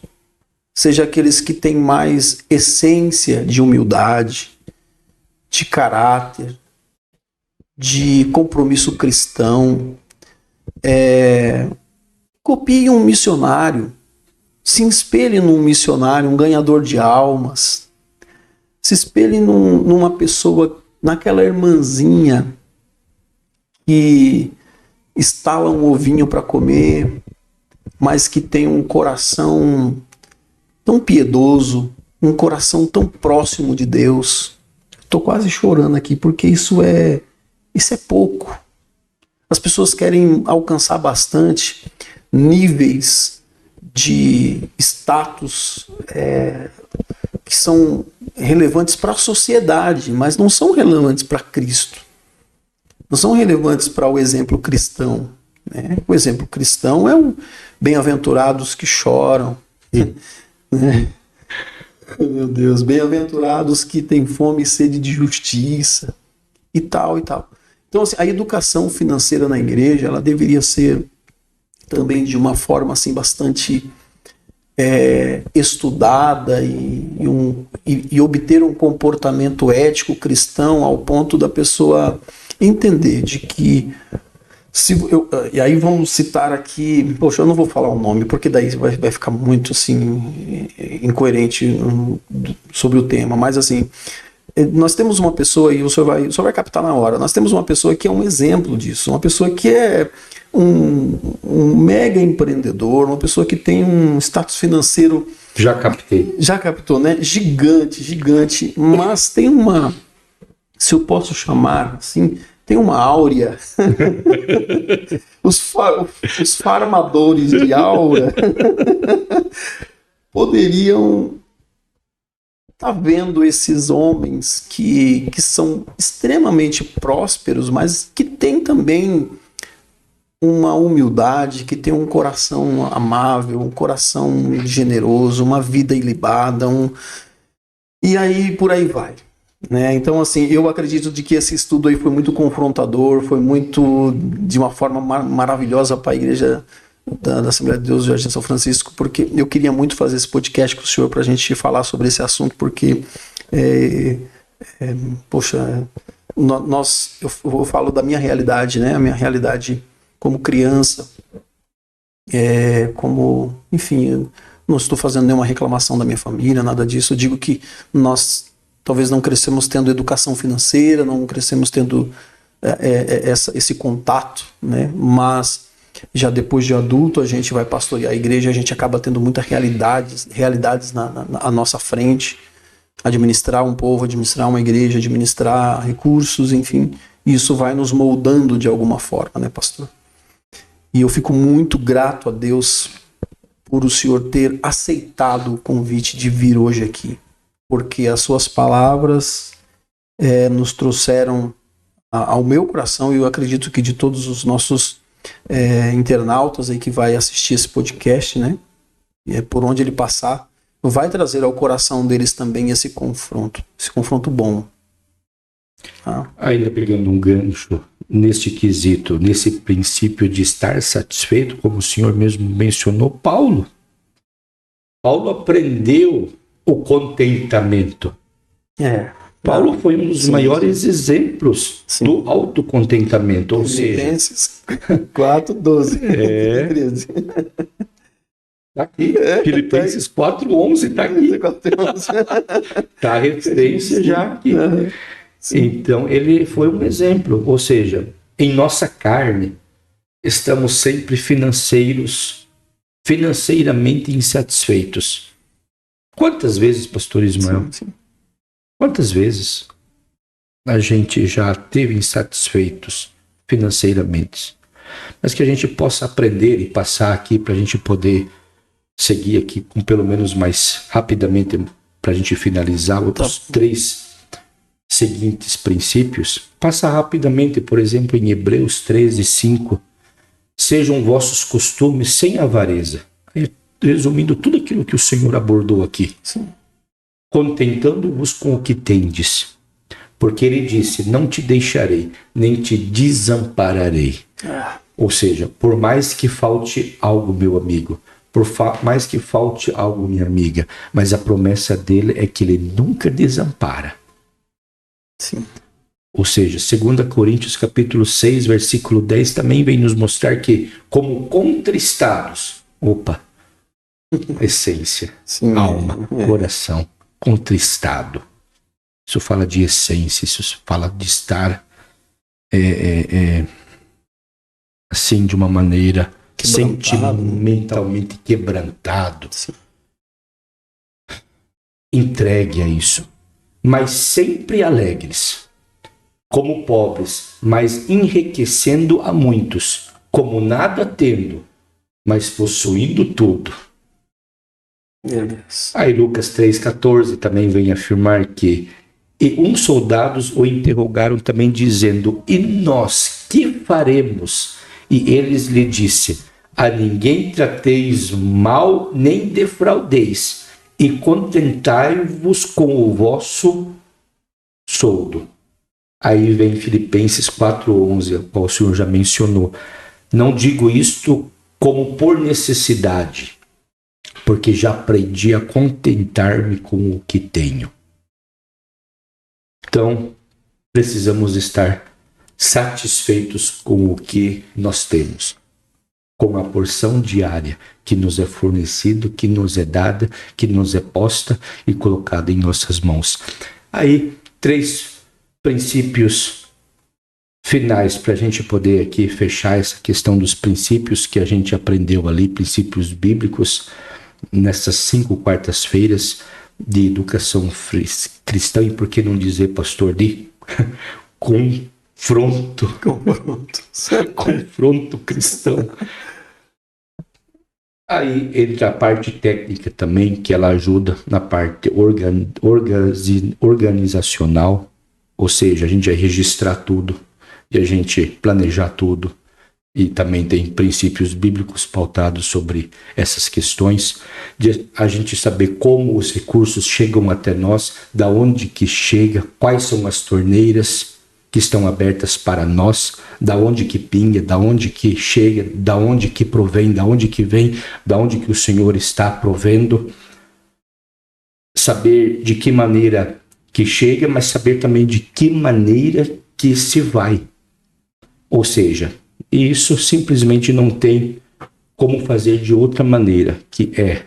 [SPEAKER 1] seja aqueles que têm mais essência de humildade, de caráter, de compromisso cristão. Copie um missionário, se espelhe num missionário, um ganhador de almas, se espelhe numa pessoa, naquela irmãzinha que estala um ovinho para comer, mas que tem um coração tão piedoso, um coração tão próximo de Deus. Estou quase chorando aqui, porque isso é pouco. As pessoas querem alcançar bastante níveis de status que são relevantes para a sociedade, mas não são relevantes para Cristo. Não são relevantes para o exemplo cristão, né? O exemplo cristão é um bem-aventurados que choram, né? Meu Deus, bem-aventurados que têm fome e sede de justiça, e tal, e tal. Então, assim, a educação financeira na igreja, ela deveria ser também de uma forma assim, bastante estudada e obter um comportamento ético cristão ao ponto da pessoa entender de que e aí vamos citar aqui, poxa, eu não vou falar o nome porque daí vai ficar muito assim incoerente sobre o tema, mas assim, nós temos uma pessoa, e o senhor vai captar na hora, nós temos uma pessoa que é um exemplo disso, uma pessoa que é um mega empreendedor, uma pessoa que tem um status financeiro...
[SPEAKER 2] Já captou, né? Gigante, mas tem uma, se eu posso chamar assim,
[SPEAKER 1] tem uma áurea. Os farmadores de aura poderiam estar vendo esses homens que são extremamente prósperos, mas que têm também uma humildade, que tem um coração amável, um coração generoso, uma vida ilibada, e aí por aí vai, né? Então, assim, eu acredito de que esse estudo aí foi muito confrontador, foi muito, de uma forma maravilhosa para a igreja da Assembleia de Deus do Jardim São Francisco, porque eu queria muito fazer esse podcast com o senhor para a gente falar sobre esse assunto, porque poxa, eu falo da minha realidade, né? A minha realidade como criança, enfim, eu não estou fazendo nenhuma reclamação da minha família, nada disso. Eu digo que nós talvez não crescemos tendo educação financeira, não crescemos tendo esse contato, né? Mas já depois de adulto a gente vai pastorear a igreja, a gente acaba tendo muitas realidades à nossa frente, administrar um povo, administrar uma igreja, administrar recursos, enfim, isso vai nos moldando de alguma forma, né, pastor? E eu fico muito grato a Deus por o senhor ter aceitado o convite de vir hoje aqui, porque as suas palavras nos trouxeram ao meu coração, e eu acredito que de todos os nossos internautas aí que vai assistir esse podcast, né, por onde ele passar, vai trazer ao coração deles também esse confronto bom.
[SPEAKER 2] Ainda pegando um gancho neste quesito, nesse princípio de estar satisfeito, como o senhor mesmo mencionou, Paulo aprendeu o contentamento. Paulo foi um dos maiores exemplos do autocontentamento, ou
[SPEAKER 1] Filipenses 4:12.
[SPEAKER 2] Está aqui, Filipenses 4:11 está aqui. Está a referência já aqui. Então, ele foi um exemplo, ou seja, em nossa carne, estamos sempre financeiramente insatisfeitos. Quantas vezes, pastor Ismael?
[SPEAKER 1] Sim.
[SPEAKER 2] Quantas vezes a gente já esteve insatisfeitos financeiramente? Mas que a gente possa aprender e passar aqui para a gente poder seguir aqui com pelo menos mais rapidamente, para a gente finalizar os 3 seguintes princípios. Passa rapidamente, por exemplo, em Hebreus 13:5. Sejam vossos costumes sem avareza. Resumindo tudo aquilo que o Senhor abordou aqui.
[SPEAKER 1] Sim.
[SPEAKER 2] Contentando-vos com o que tendes. Porque ele disse, não te deixarei, nem te desampararei. Ou seja, por mais que falte algo, meu amigo, mais que falte algo, minha amiga, mas a promessa dele é que ele nunca desampara.
[SPEAKER 1] Sim.
[SPEAKER 2] Ou seja, 2 Coríntios capítulo 6, versículo 10 também vem nos mostrar que, como contristados, essência,
[SPEAKER 1] Sim,
[SPEAKER 2] alma, coração, contristado. Isso fala de essência, isso fala de estar assim, de uma maneira sentimentalmente quebrantado.
[SPEAKER 1] Sim.
[SPEAKER 2] Entregue a isso. Mas sempre alegres, como pobres, mas enriquecendo a muitos, como nada tendo, mas possuindo tudo.
[SPEAKER 1] Meu Deus.
[SPEAKER 2] Aí Lucas 3,14 também vem afirmar que e uns soldados o interrogaram também dizendo, e nós que faremos? E eles lhe disse, a ninguém trateis mal, nem defraudeis, e contentai-vos com o vosso soldo. Aí vem Filipenses 4:11, qual o senhor já mencionou. Não digo isto como por necessidade, porque já aprendi a contentar-me com o que tenho. Então, precisamos estar satisfeitos com o que nós temos, com a porção diária que nos é fornecido, que nos é dada, que nos é posta e colocada em nossas mãos. Aí, 3 princípios finais para a gente poder aqui fechar essa questão dos princípios que a gente aprendeu ali, princípios bíblicos, nessas 5 quartas-feiras de educação cristã, e por que não dizer, pastor, de confronto cristão. Aí entra a parte técnica também, que ela ajuda na parte organizacional, ou seja, a gente vai registrar tudo e a gente planejar tudo. E também tem princípios bíblicos pautados sobre essas questões, de a gente saber como os recursos chegam até nós, da onde que chega, quais são as torneiras que estão abertas para nós, da onde que pinga, da onde que chega, da onde que provém, da onde que vem, da onde que o Senhor está provendo. Saber de que maneira que chega, mas saber também de que maneira que se vai. Ou seja, isso simplesmente não tem como fazer de outra maneira, que é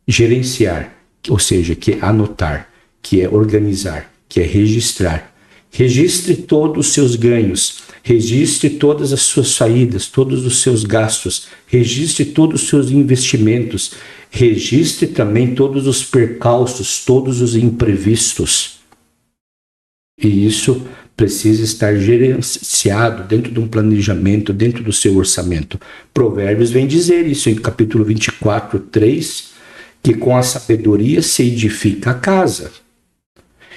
[SPEAKER 2] gerenciar, ou seja, que é anotar, que é organizar, que é registrar. Registre todos os seus ganhos, registre todas as suas saídas, todos os seus gastos, registre todos os seus investimentos, registre também todos os percalços, todos os imprevistos. E isso precisa estar gerenciado dentro de um planejamento, dentro do seu orçamento. Provérbios vem dizer isso em capítulo 24, 3, que com a sabedoria se edifica a casa,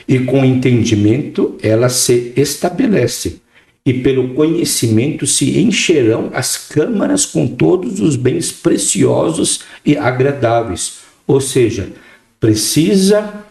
[SPEAKER 2] e com o entendimento ela se estabelece, e pelo conhecimento se encherão as câmaras com todos os bens preciosos e agradáveis. Ou seja, precisa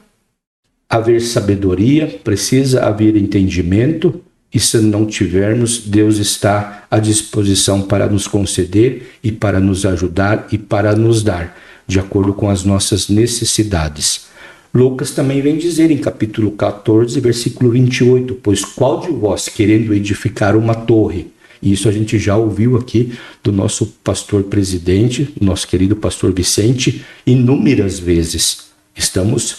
[SPEAKER 2] haver sabedoria, precisa haver entendimento, e se não tivermos, Deus está à disposição para nos conceder e para nos ajudar e para nos dar, de acordo com as nossas necessidades. Lucas também vem dizer em capítulo 14, versículo 28, pois qual de vós, querendo edificar uma torre, e isso a gente já ouviu aqui do nosso pastor presidente, nosso querido pastor Vicente, inúmeras vezes, estamos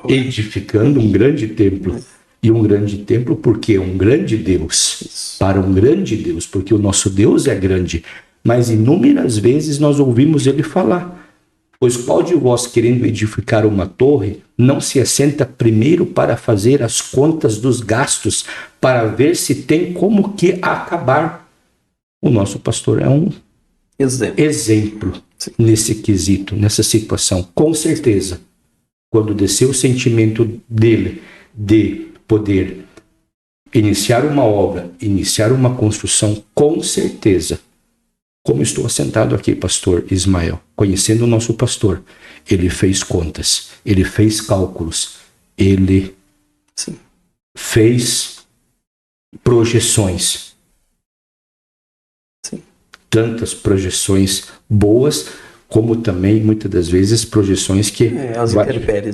[SPEAKER 2] edificando um grande templo. E um grande templo porque é um grande Deus, para um grande Deus, porque o nosso Deus é grande. Mas inúmeras vezes nós ouvimos ele falar, pois qual de vós, querendo edificar uma torre, não se assenta primeiro para fazer as contas dos gastos, para ver se tem como que acabar? O nosso pastor é um exemplo nesse quesito, nessa situação, com certeza. Quando desceu o sentimento dele de poder iniciar uma obra, iniciar uma construção, com certeza, como estou assentado aqui, pastor Ismael, conhecendo o nosso pastor, ele fez contas, ele fez cálculos, ele fez projeções. Tantas projeções boas, como também, muitas das vezes, projeções que...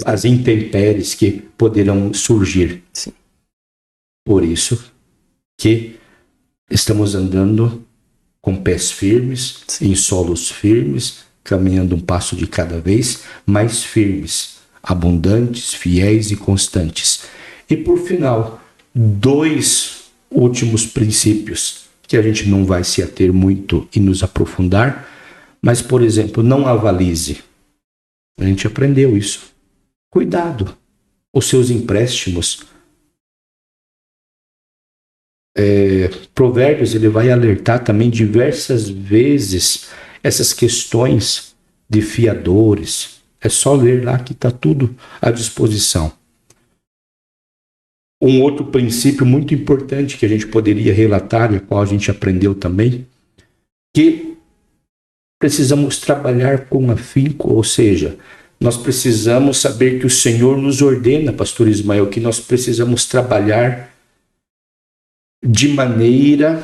[SPEAKER 2] as intempéries que poderão surgir.
[SPEAKER 1] Sim.
[SPEAKER 2] Por isso que estamos andando com pés firmes, em solos firmes, caminhando um passo de cada vez mais firmes, abundantes, fiéis e constantes. E por final, 2 últimos princípios, que a gente não vai se ater muito e nos aprofundar, mas, por exemplo, não avalize. A gente aprendeu isso. Cuidado. Os seus empréstimos. Provérbios, ele vai alertar também diversas vezes essas questões de fiadores. É só ler lá que está tudo à disposição. Um outro princípio muito importante que a gente poderia relatar, e a qual a gente aprendeu também, que precisamos trabalhar com afinco, ou seja, nós precisamos saber que o Senhor nos ordena, pastor Ismael, que nós precisamos trabalhar de maneira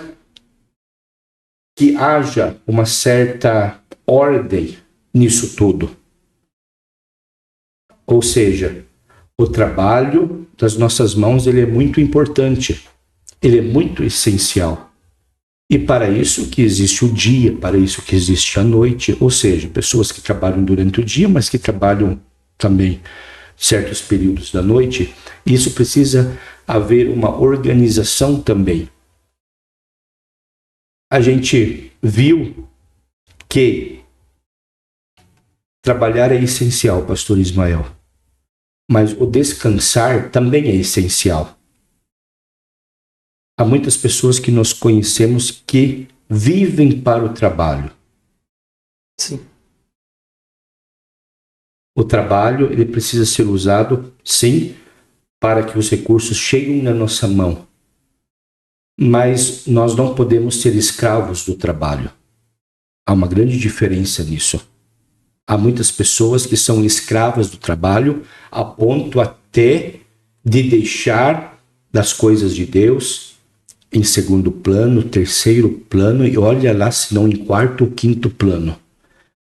[SPEAKER 2] que haja uma certa ordem nisso tudo. Ou seja, o trabalho das nossas mãos, ele é muito importante, ele é muito essencial. E para isso que existe o dia, para isso que existe a noite, ou seja, pessoas que trabalham durante o dia, mas que trabalham também certos períodos da noite. Isso precisa haver uma organização também. A gente viu que trabalhar é essencial, pastor Ismael, mas o descansar também é essencial. Há muitas pessoas que nós conhecemos que vivem para o trabalho.
[SPEAKER 1] Sim.
[SPEAKER 2] O trabalho, ele precisa ser usado, sim, para que os recursos cheguem na nossa mão. Mas nós não podemos ser escravos do trabalho. Há uma grande diferença nisso. Há muitas pessoas que são escravas do trabalho a ponto até de deixar das coisas de Deus em segundo plano, terceiro plano e olha lá se não em quarto ou quinto plano.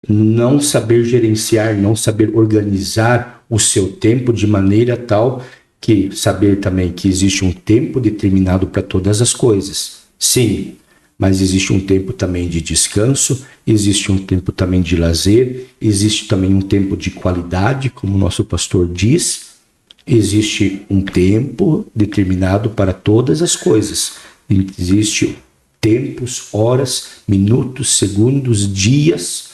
[SPEAKER 2] Não saber gerenciar, não saber organizar o seu tempo de maneira tal que saber também que existe um tempo determinado para todas as coisas. Sim, mas existe um tempo também de descanso, existe um tempo também de lazer, existe também um tempo de qualidade, como o nosso pastor diz. Existe um tempo determinado para todas as coisas. Existe tempos, horas, minutos, segundos, dias,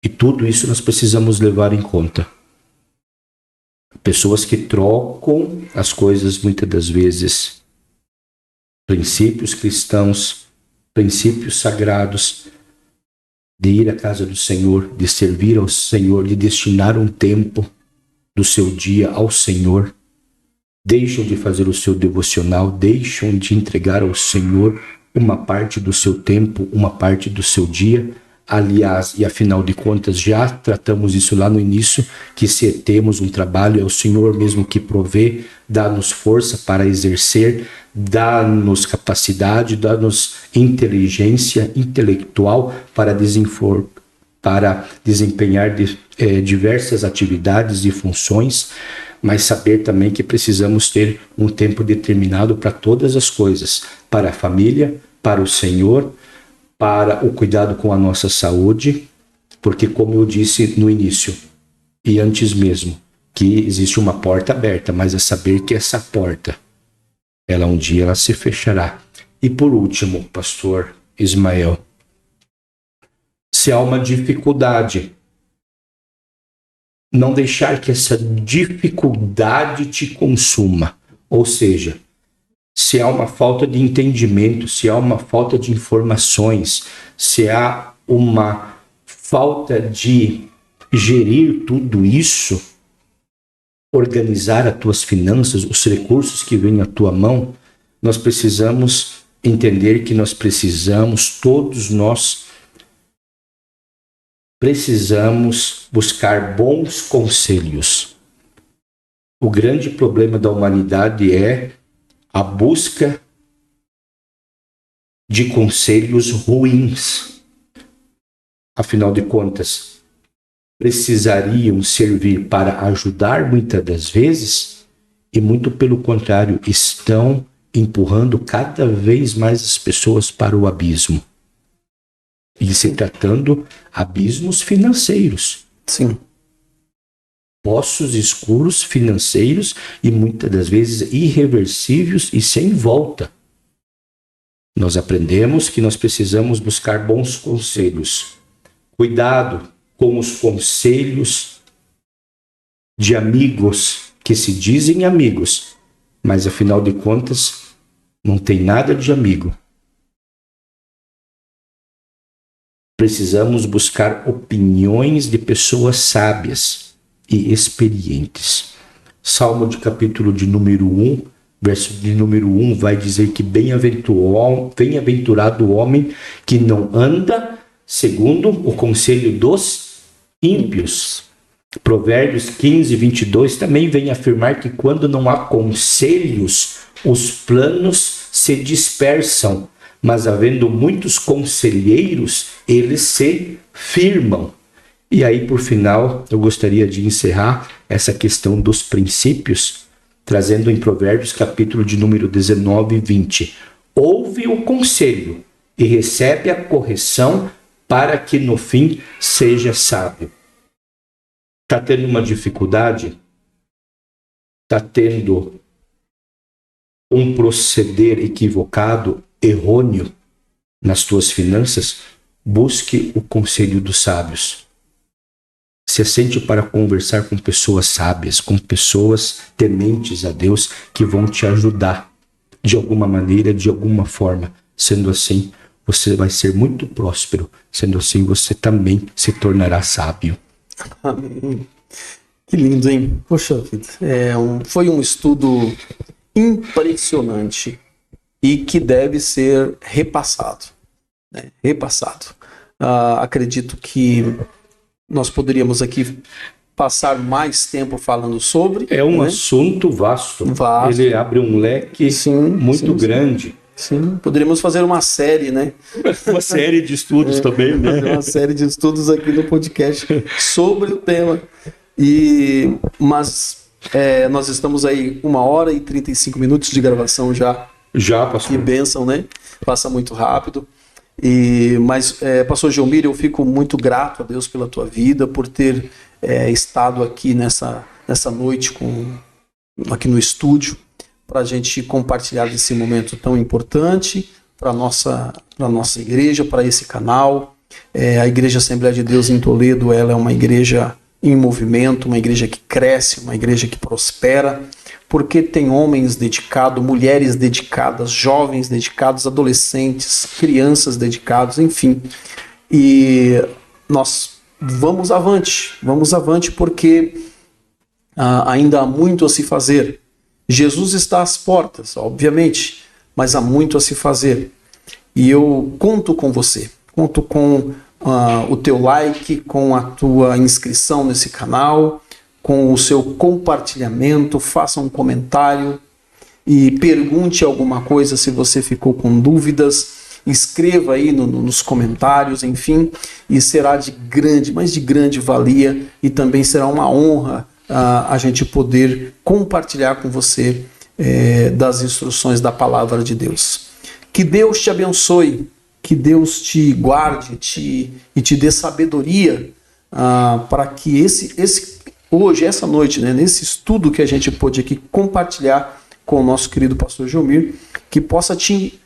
[SPEAKER 2] e tudo isso nós precisamos levar em conta. Pessoas que trocam as coisas muitas das vezes, princípios cristãos, princípios sagrados, de ir à casa do Senhor, de servir ao Senhor, de destinar um tempo do seu dia ao Senhor, deixam de fazer o seu devocional, deixam de entregar ao Senhor uma parte do seu tempo, uma parte do seu dia. Aliás, e afinal de contas, já tratamos isso lá no início, que se temos um trabalho, é o Senhor mesmo que provê, dá-nos força para exercer, dá-nos capacidade, dá-nos inteligência intelectual para desempenhar diversas atividades e funções, mas saber também que precisamos ter um tempo determinado para todas as coisas, para a família, para o Senhor, para o cuidado com a nossa saúde, porque como eu disse no início, e antes mesmo, que existe uma porta aberta, mas é saber que essa porta, ela um dia ela se fechará. E por último, pastor Ismael, se há uma dificuldade, não deixar que essa dificuldade te consuma, ou seja, se há uma falta de entendimento, se há uma falta de informações, se há uma falta de gerir tudo isso, organizar as tuas finanças, os recursos que vêm à tua mão, nós precisamos entender que todos nós precisamos buscar bons conselhos. O grande problema da humanidade é a busca de conselhos ruins. Afinal de contas, precisariam servir para ajudar muitas das vezes e muito pelo contrário, estão empurrando cada vez mais as pessoas para o abismo. E se tratando abismos financeiros.
[SPEAKER 1] Sim.
[SPEAKER 2] Poços escuros financeiros e muitas das vezes irreversíveis e sem volta. Nós aprendemos que nós precisamos buscar bons conselhos. Cuidado com os conselhos de amigos que se dizem amigos, mas afinal de contas não tem nada de amigo. Precisamos buscar opiniões de pessoas sábias e experientes. Salmo de capítulo de número 1, verso de número 1 vai dizer que bem-aventurado o homem que não anda segundo o conselho dos ímpios. Provérbios 15, 22 também vem afirmar que quando não há conselhos, os planos se dispersam, mas havendo muitos conselheiros, eles se firmam. E aí, por final, eu gostaria de encerrar essa questão dos princípios, trazendo em Provérbios, capítulo de número 19 e 20. Ouve o conselho e recebe a correção para que no fim seja sábio. Está tendo uma dificuldade? Está tendo um proceder equivocado, errôneo nas tuas finanças? Busque o conselho dos sábios. Se assente para conversar com pessoas sábias, com pessoas tementes a Deus que vão te ajudar. de alguma maneira, de alguma forma. Sendo assim, você vai ser muito próspero. Sendo assim, você também se tornará sábio.
[SPEAKER 1] Amém. Que lindo, hein? Poxa vida. Foi um estudo impressionante e que deve ser repassado. Né? Repassado. Acredito que nós poderíamos aqui passar mais tempo falando sobre.
[SPEAKER 2] É um assunto vasto. Ele abre um leque muito grande.
[SPEAKER 1] Sim, poderíamos fazer uma série, né?
[SPEAKER 2] Uma série de estudos também, né?
[SPEAKER 1] Uma série de estudos aqui no podcast sobre o tema. Mas nós estamos aí 1h35 de gravação já.
[SPEAKER 2] Já, pastor.
[SPEAKER 1] Que bênção, né? Passa muito rápido. Mas, pastor Gelmir, eu fico muito grato a Deus pela tua vida, por ter estado aqui nessa noite aqui no estúdio, para a gente compartilhar desse momento tão importante para a nossa igreja, para esse canal. A Igreja Assembleia de Deus em Toledo, ela é uma igreja em movimento, uma igreja que cresce, uma igreja que prospera, porque tem homens dedicados, mulheres dedicadas, jovens dedicados, adolescentes, crianças dedicados, enfim. E nós vamos avante, porque ainda há muito a se fazer. Jesus está às portas, obviamente, mas há muito a se fazer. E eu conto com você, conto com o teu like, com a tua inscrição nesse canal, com o seu compartilhamento, faça um comentário e pergunte alguma coisa se você ficou com dúvidas. Escreva aí nos comentários, enfim, e será de grande valia, e também será uma honra a gente poder compartilhar com você das instruções da palavra de Deus. Que Deus te abençoe, que Deus te guarde e te dê sabedoria para que hoje, essa noite, né, nesse estudo que a gente pôde aqui compartilhar com o nosso querido pastor Gelmir, que possa te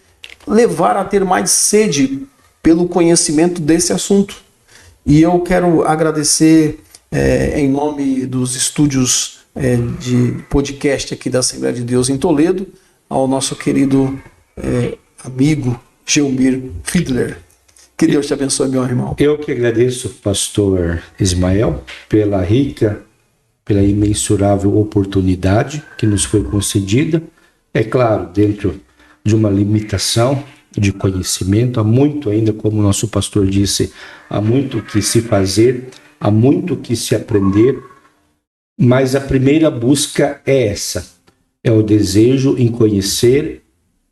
[SPEAKER 1] levar a ter mais sede pelo conhecimento desse assunto. E eu quero agradecer em nome dos estúdios de podcast aqui da Assembleia de Deus em Toledo, ao nosso querido amigo Gelmir Fiedler. Que Deus te abençoe, meu irmão.
[SPEAKER 2] Eu que agradeço, pastor Ismael, pela imensurável oportunidade que nos foi concedida. É claro, dentro de uma limitação de conhecimento, há muito ainda, como o nosso pastor disse, há muito que se fazer, há muito que se aprender, mas a primeira busca é essa, é o desejo em conhecer,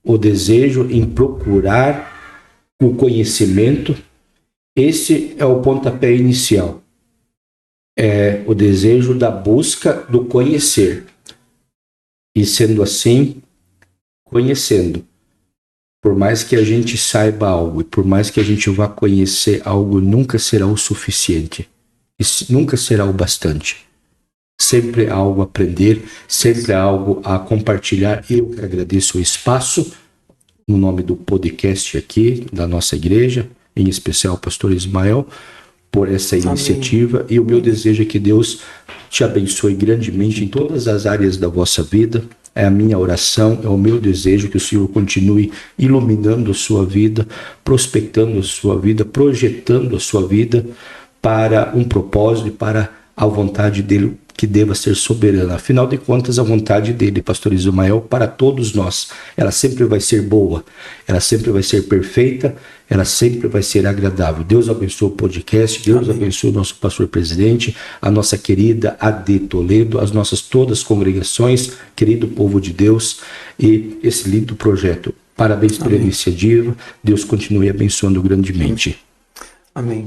[SPEAKER 2] o desejo em procurar o conhecimento. Esse é o pontapé inicial, é o desejo da busca do conhecer, e sendo assim, conhecendo, por mais que a gente saiba algo e por mais que a gente vá conhecer algo, nunca será o suficiente, nunca será o bastante. Sempre há algo a aprender, sempre há algo a compartilhar. Eu que agradeço o espaço no nome do podcast aqui da nossa igreja, em especial o pastor Ismael, por essa iniciativa. Amém. E o meu desejo é que Deus te abençoe grandemente em todas as áreas da vossa vida. É a minha oração, é o meu desejo que o Senhor continue iluminando a sua vida, prospectando a sua vida, projetando a sua vida para um propósito e para a vontade dele, que deva ser soberana. Afinal de contas, a vontade dele, pastor Ismael, para todos nós, ela sempre vai ser boa, ela sempre vai ser perfeita, ela sempre vai ser agradável. Deus abençoe o podcast, Deus Amém. Abençoe o nosso pastor presidente, a nossa querida AD Toledo, as nossas todas congregações, querido povo de Deus, e esse lindo projeto. Parabéns pela iniciativa, Deus continue abençoando grandemente.
[SPEAKER 1] Amém.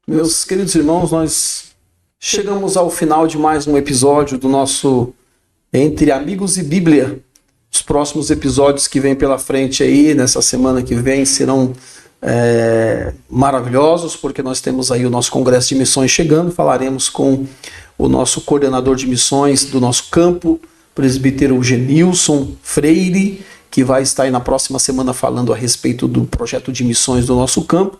[SPEAKER 1] Meus queridos irmãos, nós chegamos ao final de mais um episódio do nosso Entre Amigos e Bíblia. Os próximos episódios que vêm pela frente aí, nessa semana que vem, serão maravilhosos, porque nós temos aí o nosso Congresso de Missões chegando. Falaremos com o nosso coordenador de missões do nosso campo, presbítero Genilson Freire, que vai estar aí na próxima semana falando a respeito do projeto de missões do nosso campo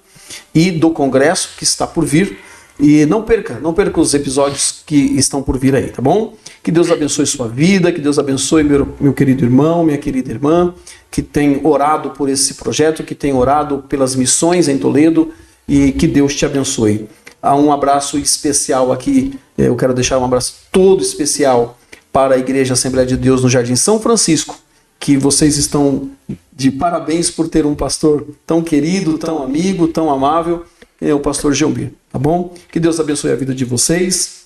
[SPEAKER 1] e do Congresso que está por vir. E não perca os episódios que estão por vir aí, tá bom? Que Deus abençoe sua vida, que Deus abençoe meu querido irmão, minha querida irmã, que tem orado por esse projeto, que tem orado pelas missões em Toledo, e que Deus te abençoe. Há um abraço especial aqui, eu quero deixar um abraço todo especial para a Igreja Assembleia de Deus no Jardim São Francisco, que vocês estão de parabéns por ter um pastor tão querido, tão amigo, tão amável, o pastor Gelmir, tá bom? Que Deus abençoe a vida de vocês,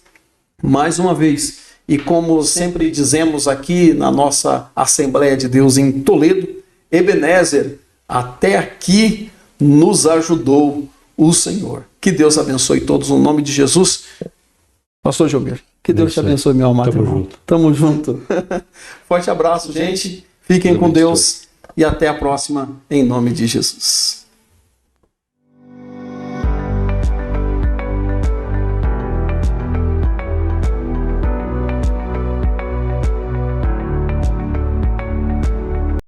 [SPEAKER 1] mais uma vez. E como sempre dizemos aqui na nossa Assembleia de Deus em Toledo, Ebenezer, até aqui nos ajudou o Senhor. Que Deus abençoe todos no nome de Jesus. Pastor Gelmir, que Deus te abençoe, meu amado irmão. Tamo junto. Forte abraço, gente. Fiquem com Deus e até a próxima, em nome de Jesus.